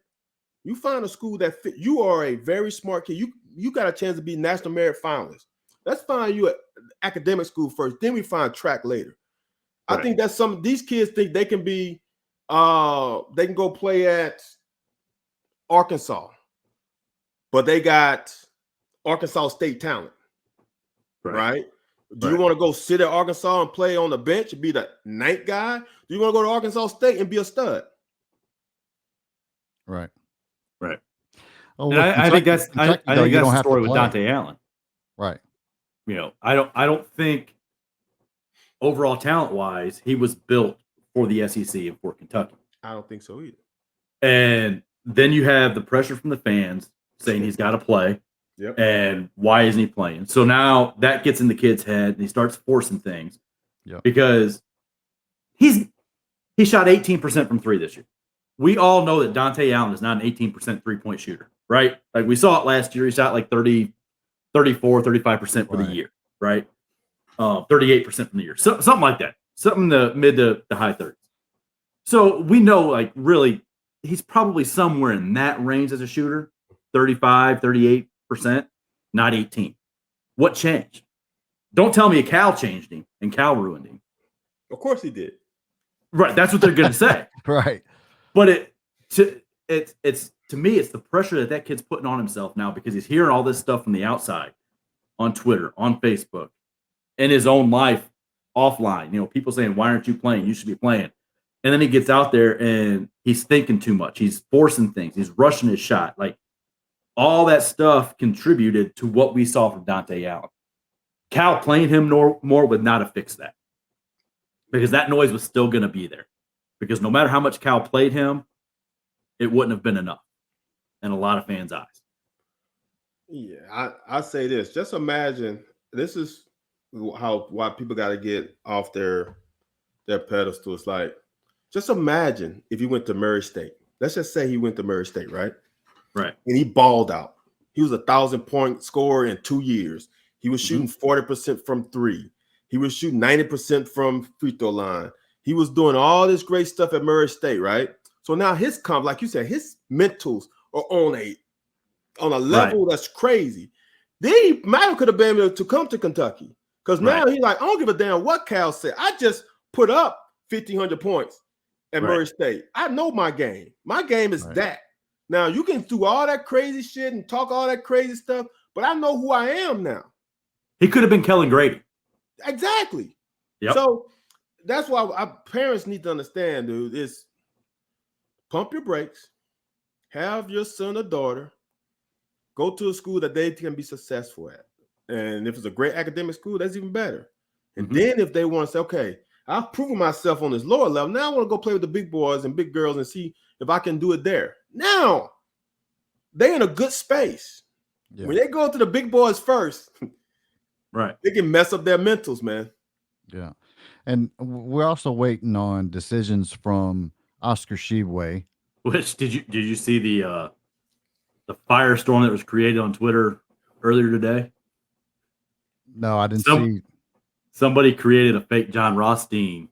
you find a school that fit. You are a very smart kid. You got a chance to be national merit finalist. Let's find you an academic school first. Then we find track later. I think that's these kids think they can be, they can go play at Arkansas, but they got Arkansas State talent, right? Do you want to go sit at Arkansas and play on the bench and be the ninth guy? Do you want to go to Arkansas State and be a stud? Right. Oh, I think that's the story with Dante Allen. Right. You know, I don't think overall talent wise he was built for the SEC and for Kentucky. I don't think so either. And then you have the pressure from the fans saying he's got to play. Yep. And why isn't he playing? So now that gets in the kid's head and he starts forcing things. Yep. Because he shot 18% from three this year. We all know that Dante Allen is not an 18% three-point shooter, right? Like we saw it last year. He shot like 30, 34, 35% for the year, right? 38% from the year. So, something like that. Something in the mid to the high 30s. So we know, like, really, he's probably somewhere in that range as a shooter, 35, 38%, not 18. What changed? Don't tell me Cal changed him and Cal ruined him. Of course he did. Right. That's what they're going to say. Right. But to me, it's the pressure that kid's putting on himself now because he's hearing all this stuff from the outside on Twitter, on Facebook, in his own life offline. You know, people saying, why aren't you playing? You should be playing. And then he gets out there and he's thinking too much. He's forcing things. He's rushing his shot. Like all that stuff contributed to what we saw from Dante Allen. Cal playing him more would not have fixed that, because that noise was still going to be there. Because no matter how much Cal played him, it wouldn't have been enough in a lot of fans' eyes. Yeah, I say this. Just imagine, this is why people got to get off their pedestal. It's like, just imagine if he went to Murray State. Let's just say he went to Murray State, right? Right. And he balled out. He was 1,000-point scorer in 2 years. He was shooting 40% from three. He was shooting 90% from free throw line. He was doing all this great stuff at Murray State, right? So now like you said, his mentals are on a level that's crazy. Then he might could have been able to come to Kentucky, because now he's like, I don't give a damn what Cal said. I just put up 1,500 points at Murray State. I know my game. My game is that. Now you can do all that crazy shit and talk all that crazy stuff, but I know who I am now. He could have been Kellen Grady. Exactly. Yep. So that's why our parents need to understand, dude, is pump your brakes, have your son or daughter go to a school that they can be successful at. And if it's a great academic school, that's even better. And then if they want to say, okay, I've proven myself on this lower level, now I want to go play with the big boys and big girls and see if I can do it there. Now, they're in a good space. Yeah. When they go to the big boys first, they can mess up their mentals, man. Yeah. And we're also waiting on decisions from Oscar Tshiebwe. Which did you see the firestorm that was created on Twitter earlier today? No, I didn't see. Somebody created a fake John Rothstein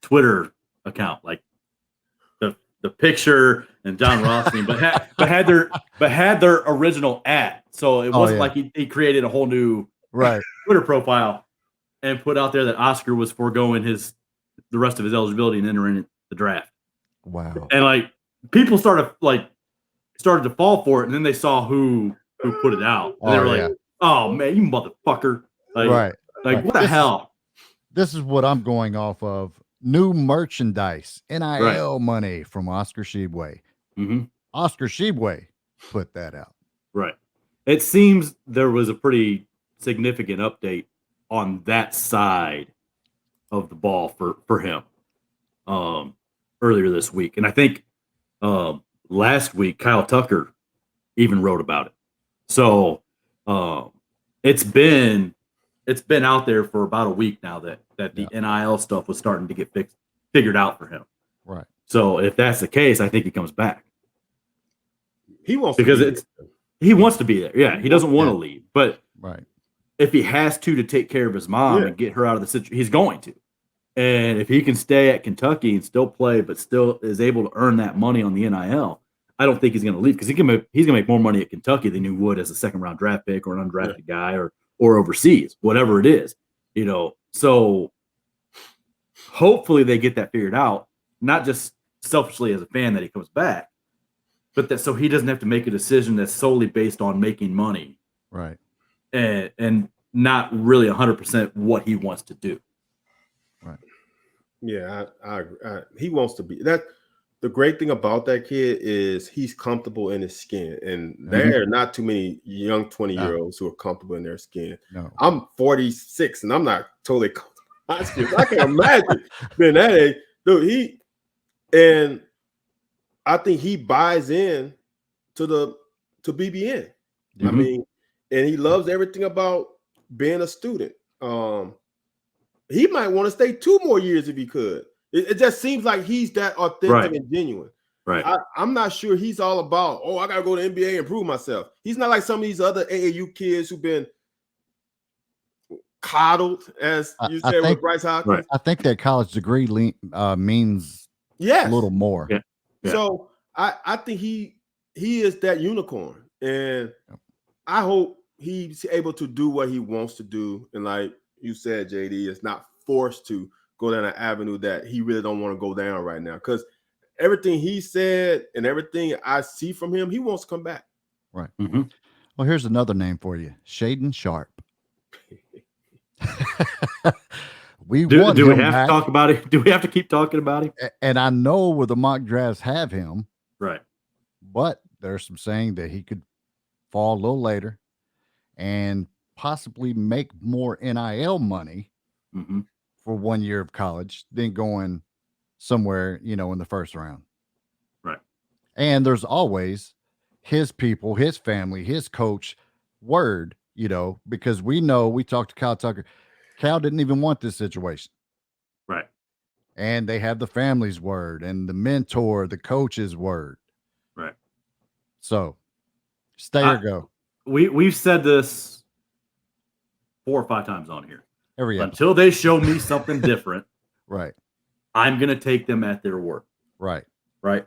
Twitter account, like the picture and John Rothstein, but had their original @. So it wasn't like he created a whole new Twitter profile and put out there that Oscar was foregoing the rest of his eligibility and entering the draft. Wow. And like people started to fall for it, and then they saw who put it out. And they were like, "Oh man, you motherfucker!" Like what the hell? This is what I'm going off of. New merchandise, NIL money from Oscar Tshiebwe. Oscar Tshiebwe put that out. Right. It seems there was a pretty significant update on that side of the ball for him earlier this week. And I think last week, Kyle Tucker even wrote about it. So it's been out there for about a week now that the NIL stuff was starting to get figured out for him. Right. So if that's the case, I think he comes back. He wants he wants to be there. Yeah, he doesn't want to leave. But if he has to take care of his mom and get her out of the situation, he's going to. And if he can stay at Kentucky and still play, but still is able to earn that money on the NIL, I don't think he's going to leave, because he's going to make more money at Kentucky than he would as a second-round draft pick or an undrafted guy or overseas, whatever it is, So hopefully they get that figured out, not just selfishly as a fan that he comes back, but that so he doesn't have to make a decision that's solely based on making money, right? And not really 100% what he wants to do. Right. Yeah, I he wants to be that. The great thing about that kid is he's comfortable in his skin, and there are not too many young 20-year-olds who are comfortable in their skin. No. I'm 46, and I'm not totally comfortable. I can imagine being that age. Dude, and I think he buys in to BBN. I mean, and he loves everything about being a student. He might want to stay 2 more years if he could. It just seems like he's that authentic and genuine. Right. I'm not sure he's all about, I got to go to the NBA and prove myself. He's not like some of these other AAU kids who've been coddled, as you said, with Bryce Hopkins. Right. I think that college degree means a little more. Yeah. Yeah. So I think he is that unicorn. And I hope he's able to do what he wants to do. And like you said, JD, is not forced to go down an avenue that he really don't want to go down right now, because everything he said and everything I see from him, he wants to come back. Right. Well, here's another name for you, Shaden Sharp. Do we have to talk about it? Do we have to keep talking about him? And I know where the mock drafts have him, right? But there's some saying that he could fall a little later, and possibly make more NIL money for 1 year of college than going somewhere, in the first round. Right. And there's always his people, his family, his coach word, because we talked to Kyle Tucker. Cal didn't even want this situation. Right. And they have the family's word and the mentor, the coach's word. Right. So stay or go. We've said this 4 or 5 times on here. Until they show me something different, right, I'm going to take them at their word. Right.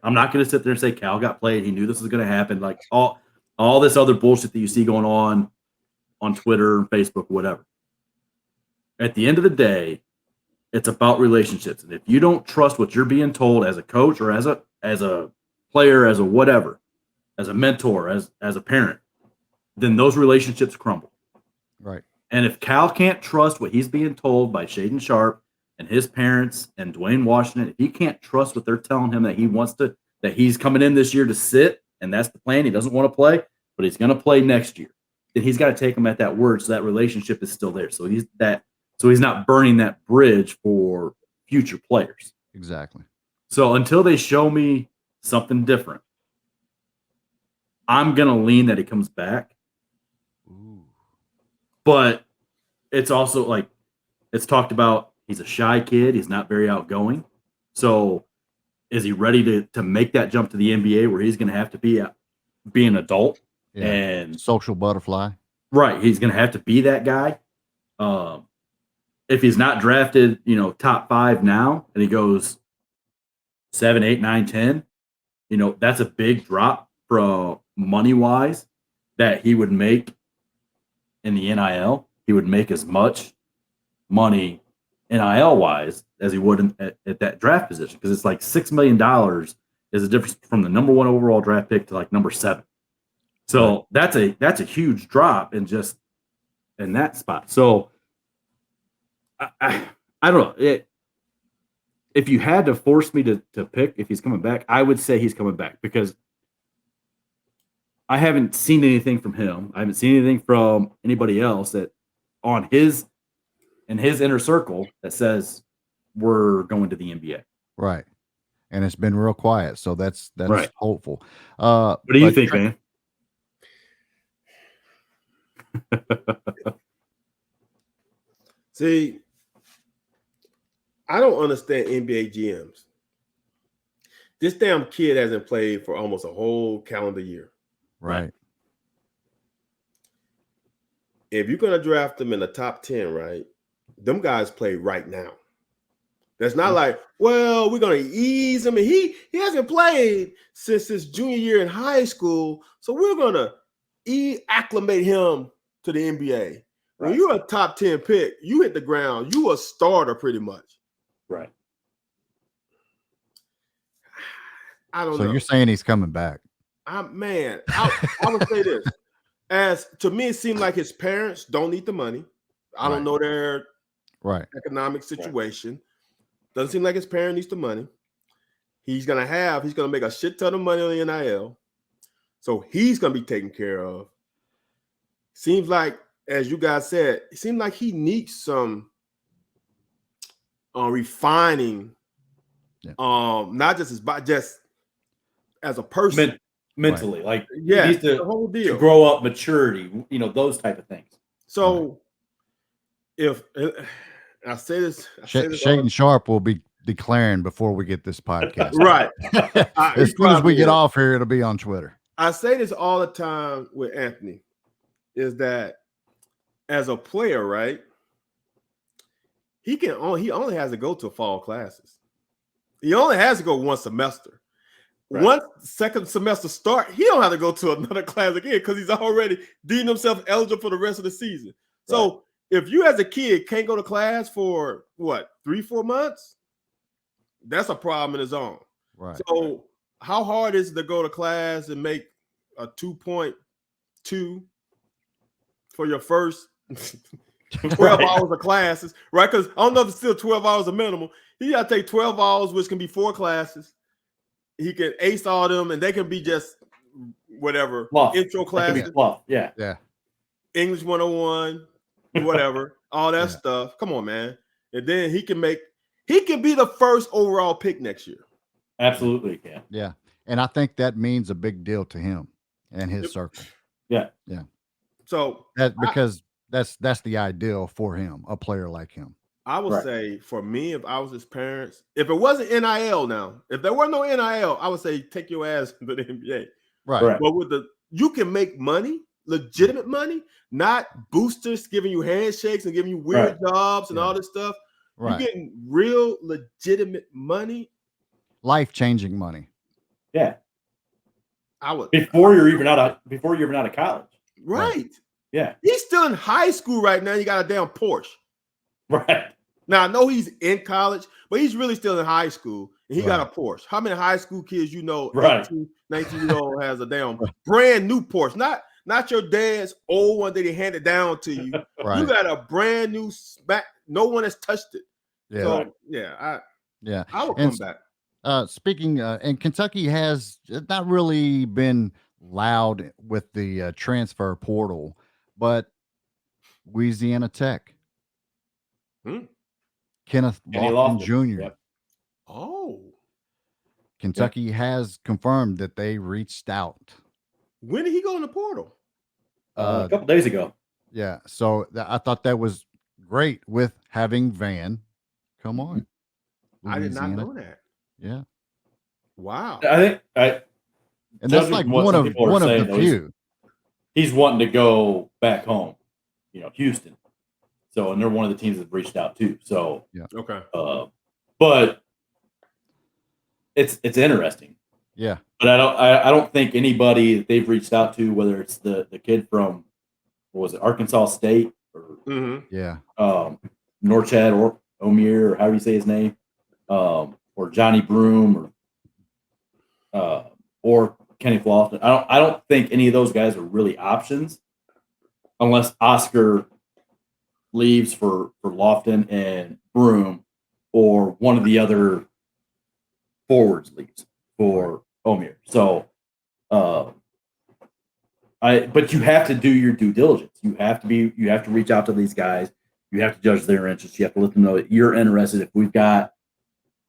I'm not going to sit there and say Cal got played. He knew this was going to happen. Like all this other bullshit that you see going on Twitter, Facebook, whatever. At the end of the day, it's about relationships. And if you don't trust what you're being told as a coach or as a player, as a whatever, as a mentor, as a parent, then those relationships crumble. Right. And if Cal can't trust what he's being told by Shaden Sharp and his parents and Dwayne Washington, if he can't trust what they're telling him that he's coming in this year to sit, and that's the plan, he doesn't want to play, but he's going to play next year, then he's got to take him at that word so that relationship is still there. So he's not burning that bridge for future players. Exactly. So until they show me something different, I'm going to lean that he comes back. Ooh. But it's also like it's talked about he's a shy kid. He's not very outgoing. So is he ready to make that jump to the NBA where he's going to have to be an adult and social butterfly? Right. He's going to have to be that guy. If he's not drafted, top 5 now and he goes 7, 8, 9, 10, that's a big drop from money wise that he would make in the NIL. He would make as much money NIL wise as he would at that draft position, because it's like $6 million is the difference from the number 1 overall draft pick to like number 7. So that's a huge drop in that spot. So I don't know. If you had to force me to pick if he's coming back, I would say he's coming back, because I haven't seen anything from him. I haven't seen anything from anybody else that in his inner circle that says we're going to the NBA. Right. And it's been real quiet. So that's right. hopeful. What do you think, man? See, I don't understand NBA GMs. This damn kid hasn't played for almost a whole calendar year. Right. If you're going to draft them in the top 10, right, them guys play right now. That's not like, well, we're going to ease him. And he hasn't played since his junior year in high school, so we're going to acclimate him to the NBA. When you're a top 10 pick, you hit the ground. You a starter pretty much. Right. I don't know. So you're saying he's coming back? I would say this. As to me, it seemed like his parents don't need the money. I don't know their economic situation. Doesn't seem like his parent needs the money. He's gonna make a shit ton of money on the NIL. So he's gonna be taken care of. Seems like, as you guys said, it seems like he needs some refining. Yeah. Not just his body, just as a person. Mentally, like he needs the whole deal. To grow up, maturity, those type of things. So if I say this, Shaden Sharp will be declaring before we get this podcast. Right. As soon as we get off here, it'll be on Twitter. I say this all the time with Anthony, is that as a player, right? He only has to go to fall classes. He only has to go one semester. Right. Once second semester start, he don't have to go to another class again because he's already deemed himself eligible for the rest of the season. Right. So if you as a kid can't go to class for 3-4 months, that's a problem in its own. Right. So how hard is it to go to class and make a 2.2 for your first 12 hours of classes, right? Because I don't know if it's still 12 hours a minimum. He got to take 12 hours, which can be 4 classes. He can ace all them, and they can be just whatever intro classes. Yeah. English 101, whatever, all that stuff. Come on, man. And then he can be the first overall pick next year. Absolutely, yeah. Yeah. And I think that means a big deal to him and his circle. Yeah. Yeah. So because that's the ideal for him, a player like him. I would say for me, if I was his parents, if it wasn't NIL now, if there were no NIL, I would say take your ass to the NBA. Right. But you can make money, legitimate money, not boosters giving you handshakes and giving you weird jobs and all this stuff. Right. You're getting real legitimate money. Life-changing money. Yeah. I would before you're even out of college. Right. Yeah. He's still in high school right now. You got a damn Porsche. Right. Now, I know he's in college, but he's really still in high school, and he got a Porsche. How many high school kids 18, 19-year-old has a damn brand new Porsche? Not your dad's old one that he handed down to you. Right. You got a brand new smack. No one has touched it. Yeah. So, I will come back. Speaking, and Kentucky has not really been loud with the transfer portal, but Louisiana Tech. Kenneth Lofton Jr. Yep. Oh. Kentucky has confirmed that they reached out. When did he go in the portal? A couple days ago. Yeah. So I thought that was great with having Van. Come on. I did not know that. Yeah. Wow. And that's like one of the few. He's wanting to go back home, Houston. So, and they're one of the teams that reached out too. So, okay. But it's interesting. Yeah. But I don't think anybody that they've reached out to, whether it's the kid from, what was it, Arkansas State or Norchad or Omir, or however you say his name, or Johnny Broom or Kenny Lofton. I don't think any of those guys are really options unless Oscar leaves for Lofton and Broom, or one of the other forwards leaves for Omir. So, but you have to do your due diligence. You have to reach out to these guys. You have to judge their interests. You have to let them know that you're interested. If we've got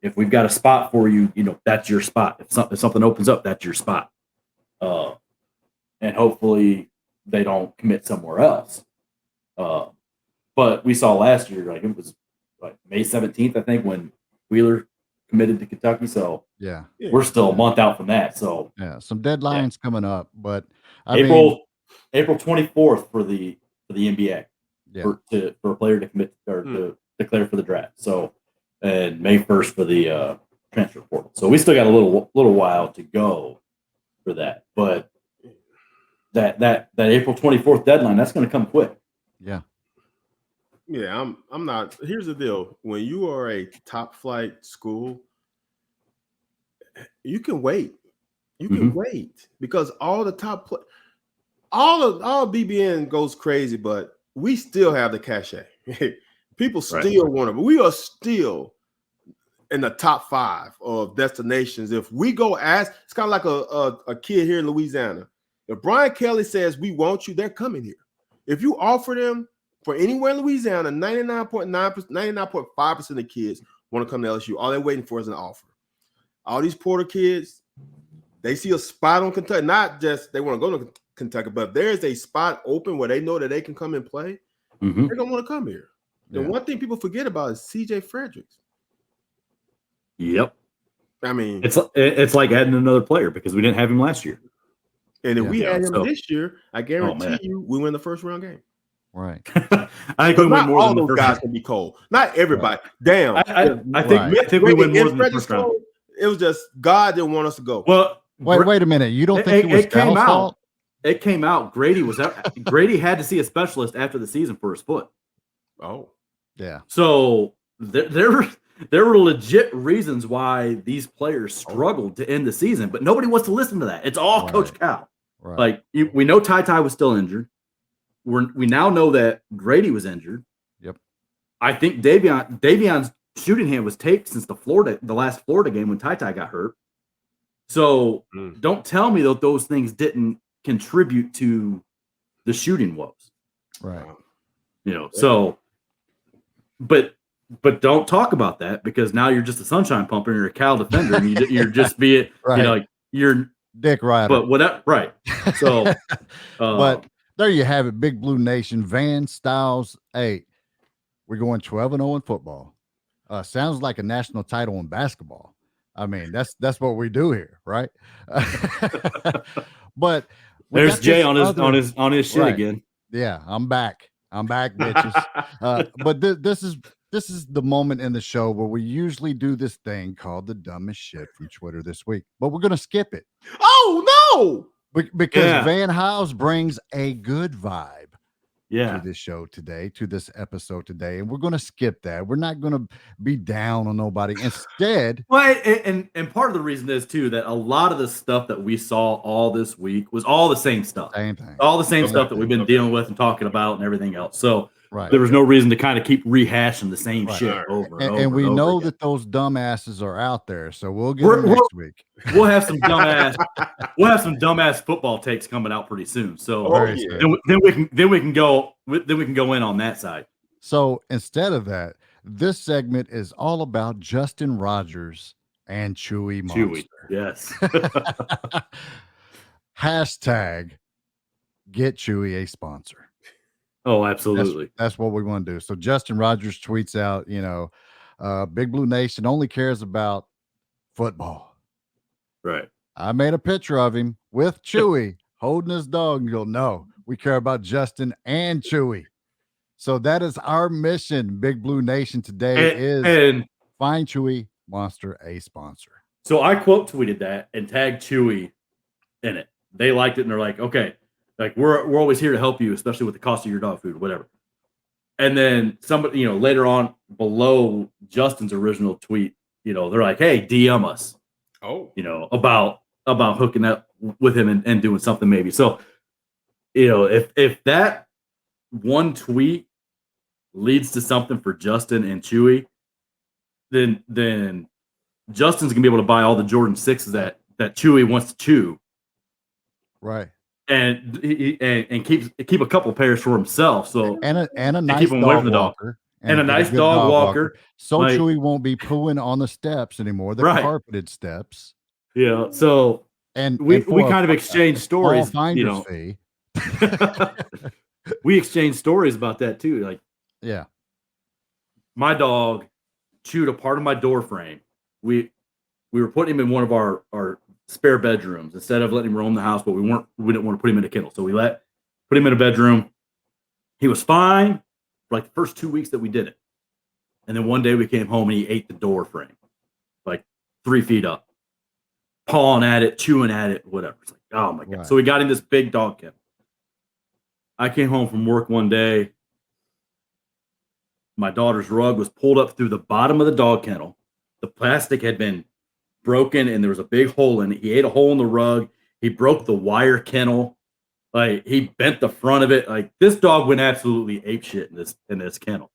a spot for you, that's your spot. If something opens up, that's your spot. And hopefully they don't commit somewhere else. But we saw last year, it was May 17th, I think, when Wheeler committed to Kentucky. So we're still a month out from that. So some deadlines coming up, but April 24th for the NBA for a player to commit or to declare for the draft. So, and May 1st for the transfer portal. So we still got a little while to go for that. But that April 24th deadline, that's going to come quick. Yeah. Yeah, I'm not. Here's the deal. When you are a top flight school, you can wait. You can wait because all the top all BBN goes crazy, but we still have the cachet. People still want it. We are still in the top 5 of destinations. If we go ask, it's kind of like a kid here in Louisiana. If Brian Kelly says we want you, they're coming here. If you offer them for anywhere in Louisiana, 99.5% of the kids want to come to LSU. All they're waiting for is an offer. All these Porter kids, they see a spot on Kentucky. Not just they want to go to Kentucky, but if there's a spot open where they know that they can come and play, they're going to want to come here. The one thing people forget about is CJ Fredericks. Yep. I mean, it's like adding another player because we didn't have him last year. And if we had him this year, I guarantee you we win the first round game. Right. I think we win more all than those guys can be cold. Not everybody. Right. Damn. I think we win more than the first round. It was just God didn't want us to go. Well, wait a minute. You don't think it was came out? Fault? It came out. Grady had to see a specialist after the season for his foot. Oh, yeah. So there were legit reasons why these players struggled to end the season, but nobody wants to listen to that. It's all Coach Cal. Right. We know Ty was still injured. We now know that Grady was injured. Yep. I think Davion's shooting hand was taped since the last Florida game when Ty got hurt. So don't tell me that those things didn't contribute to the shooting woes. Right. So, but don't talk about that because now you're just a sunshine pumper and you're a Cal defender and you're just Right. like you're Dick Rider. but whatever, right? So, but there you have it, Big Blue Nation. Van Styles. Hey, we're going 12-0 in football. Sounds like a national title in basketball. I mean, that's what we do here, right? But there's Jay on his shit right. again. Yeah, I'm back, bitches. But this is the moment in the show where we usually do this thing called the dumbest shit from Twitter this week, but we're gonna skip it. Oh no! Because Van Hiles brings a good vibe. To this show today, to this episode today, and we're going to skip that. We're not going to be down on nobody. Instead, well, and part of the reason is too that a lot of the stuff that we saw all this week was all the same stuff, same thing, all the same stuff that we've been dealing with and talking about and everything else. So right. there was no reason to kind of keep rehashing the same shit over and over. And we over know again. that those dumbasses are out there, so we'll get them next week. We'll have some dumbass football takes coming out pretty soon. So then we can go in on that side. So instead of that, this segment is all about Justin Rogers and Chewy Monster. Yes. Hashtag get Chewy a sponsor. Oh, absolutely. That's what we want to do. So Justin Rogers tweets out, Big Blue Nation only cares about football. Right. I made a picture of him with Chewy holding his dog and go, no, we care about Justin and Chewy. So that is our mission, Big Blue Nation, today is find Chewy Monster a sponsor. So I quote tweeted that and tagged Chewy in it. They liked it and they're like, okay, like we're always here to help you, especially with the cost of your dog food or whatever. And then somebody, later on below Justin's original tweet, they're like, hey, DM us. Oh, about hooking up with him and doing something maybe. So, if that one tweet leads to something for Justin and Chewy, then Justin's gonna be able to buy all the Jordan 6s that Chewy wants to chew. Right. And keep a couple pairs for himself. So and a nice dog walker. And a nice dog walker. So Chewy won't be pooing on the steps anymore. The carpeted steps. Yeah. So we kind of exchanged stories. Fee. We exchanged stories about that too. Like, yeah, my dog chewed a part of my door frame. We were putting him in one of our spare bedrooms instead of letting him roam the house, but we didn't want to put him in a kennel. So we put him in a bedroom. He was fine for like the first 2 weeks that we did it. And then one day we came home and he ate the door frame, like 3 feet up, pawing at it, chewing at it, whatever. It's like, oh my God. Right. So we got in this big dog kennel. I came home from work one day. My daughter's rug was pulled up through the bottom of the dog kennel. The plastic had been broken and there was a big hole in it. He ate a hole in the rug. He broke the wire kennel. Like, he bent the front of it. Like, this dog went absolutely apeshit in this kennel.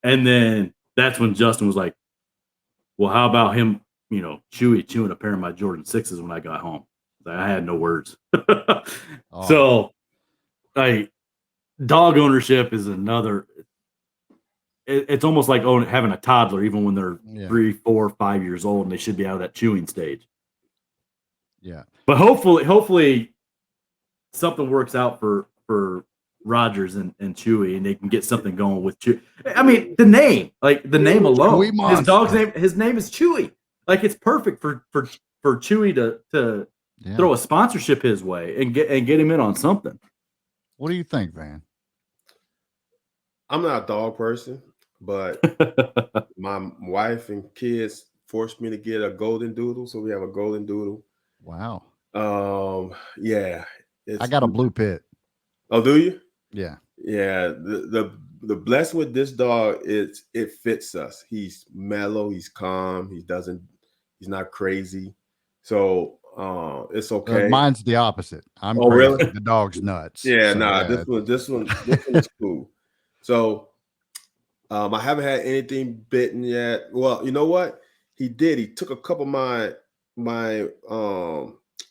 And then that's when Justin was like, well, how about him, Chewy chewing a pair of my Jordan 6s when I got home? Like, I had no words. So, like, dog ownership is another. It's almost like having a toddler, even when they're 3, 4, 5 years old, and they should be out of that chewing stage. Yeah, but hopefully, something works out for Rogers and Chewy, and they can get something going with Chewy. I mean, the name alone, his name is Chewy. Like, it's perfect for Chewy to throw a sponsorship his way and get him in on something. What do you think, Van? I'm not a dog person, but my wife and kids forced me to get a golden doodle, so we have a golden doodle. Wow. Yeah. I got a blue pit. Oh, do you? Yeah. Yeah. The blessing with this dog is it fits us. He's mellow, he's calm, he's not crazy. So it's okay. Mine's the opposite. I'm crazy. Really? The dog's nuts. Yeah, this one is cool. So I haven't had anything bitten yet. Well, you know what? He did. He took a couple of my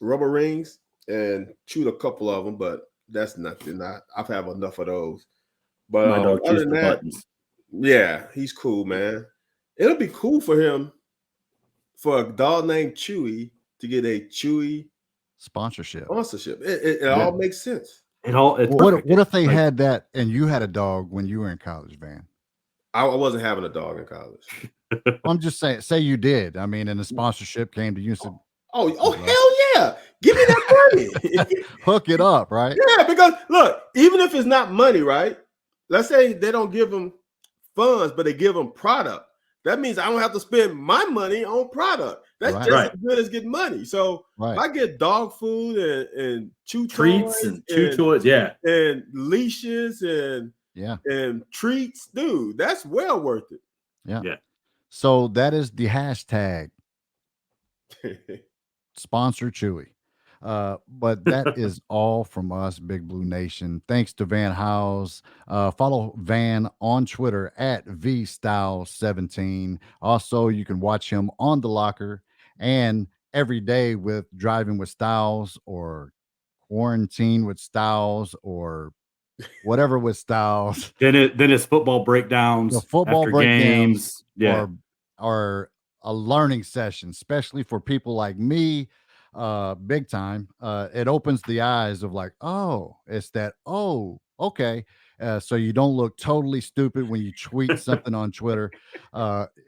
rubber rings and chewed a couple of them, but That's nothing. I've had enough of those. But My dog other chews than the that, buttons. yeah, he's cool, man. It'll be cool for him for a dog named Chewy to get a Chewy Sponsorship. sponsorship. It all makes sense. It's What if they like, had that and you had a dog when you were in college, Van? I wasn't having a dog in college. I'm just saying, say you did. I mean, and the sponsorship came to you and said, Oh, hell yeah. Give me that money. hook it up, right? Yeah, because look, even if it's not money, right? Let's say they don't give them funds, but they give them product. That means I don't have to spend my money on product. That's Right. just as good as getting money. So if I get dog food and chew treats toys and chew toys, and leashes and treats, dude, that's well worth it. Yeah. So that is the hashtag sponsor Chewy. But that is all from us, Big Blue Nation. Thanks to Van Hiles. Follow Van on Twitter at VStyle17. Also, you can watch him on The Locker and every day with Driving with Styles or Quarantine with Styles or whatever with Styles. Then it's football breakdowns, the football after breakdowns, games, or a learning session, especially for people like me, big time. It opens the eyes of like, oh, it's that. Oh, okay. So you don't look totally stupid when you tweet something on Twitter.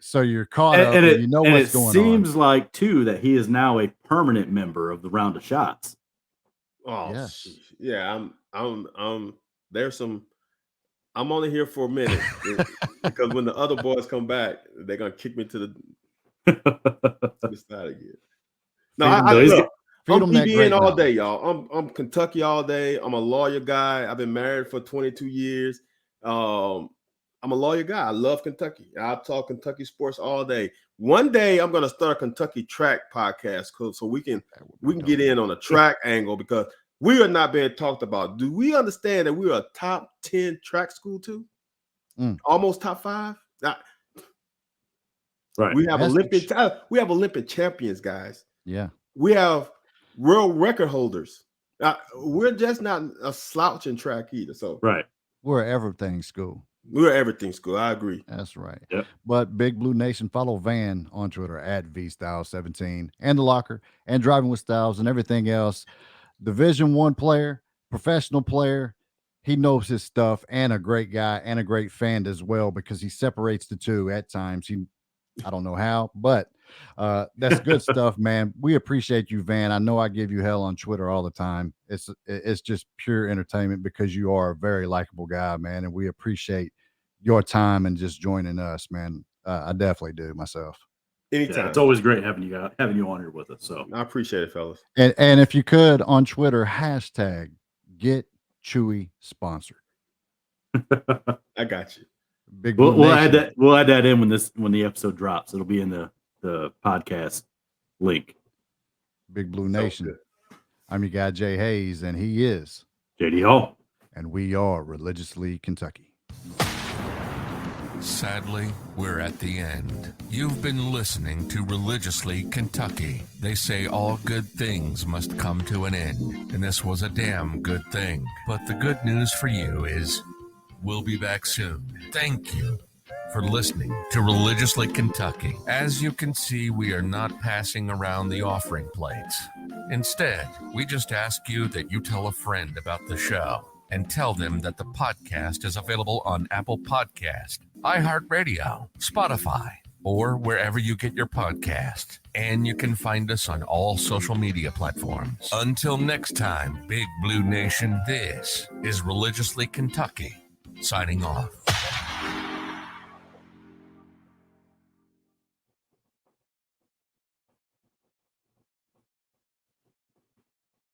So you're caught up and you know what's going on. It seems like too that he is now a permanent member of the Round of Shots. Oh yes. Yeah, I'm there's some. I'm only here for a minute because when the other boys come back, they're gonna kick me to the side again. No, I'm BBN all day, y'all. I'm Kentucky all day. I'm a lawyer guy. I've been married for 22 years. I'm a lawyer guy. I love Kentucky. I talk Kentucky sports all day. One day I'm gonna start a Kentucky track podcast so we can get in on a track angle because we are not being talked about. Do we understand that we are a top 10 track school too? Almost top 5. Right. We have Olympic champions, guys. Yeah. We have world record holders. We're just not a slouch in track either. So we're everything school. We're everything school. I agree. That's right. Yep. But Big Blue Nation, follow Van on Twitter at VStyle17 and The Locker and Driving with Styles and everything else. Division I player, professional player. He knows his stuff and a great guy and a great fan as well because he separates the two at times. I don't know how, but that's good stuff, man. We appreciate you, Van. I know I give you hell on Twitter all the time. It's just pure entertainment because you are a very likable guy, man, and we appreciate your time and just joining us, man. I definitely do myself. Anytime. Yeah, it's always great having you on here with us. So I appreciate it, fellas. And if you could on Twitter, hashtag get Chewy sponsor. I got you. Big we'll add that. We'll add that in when the episode drops. It'll be in the podcast link. Big Blue Nation. I'm your guy Jay Hayes, and he is JD Hall, and we are Religiously Kentucky. Sadly, we're at the end. You've been listening to Religiously Kentucky. They say all good things must come to an end, and this was a damn good thing. But the good news for you is we'll be back soon. Thank you for listening to Religiously Kentucky. As you can see, we are not passing around the offering plates. Instead, we just ask you that you tell a friend about the show and tell them that the podcast is available on Apple Podcast, iHeartRadio, Spotify, or wherever you get your podcast. And you can find us on all social media platforms. Until next time, Big Blue Nation, this is Religiously Kentucky, signing off.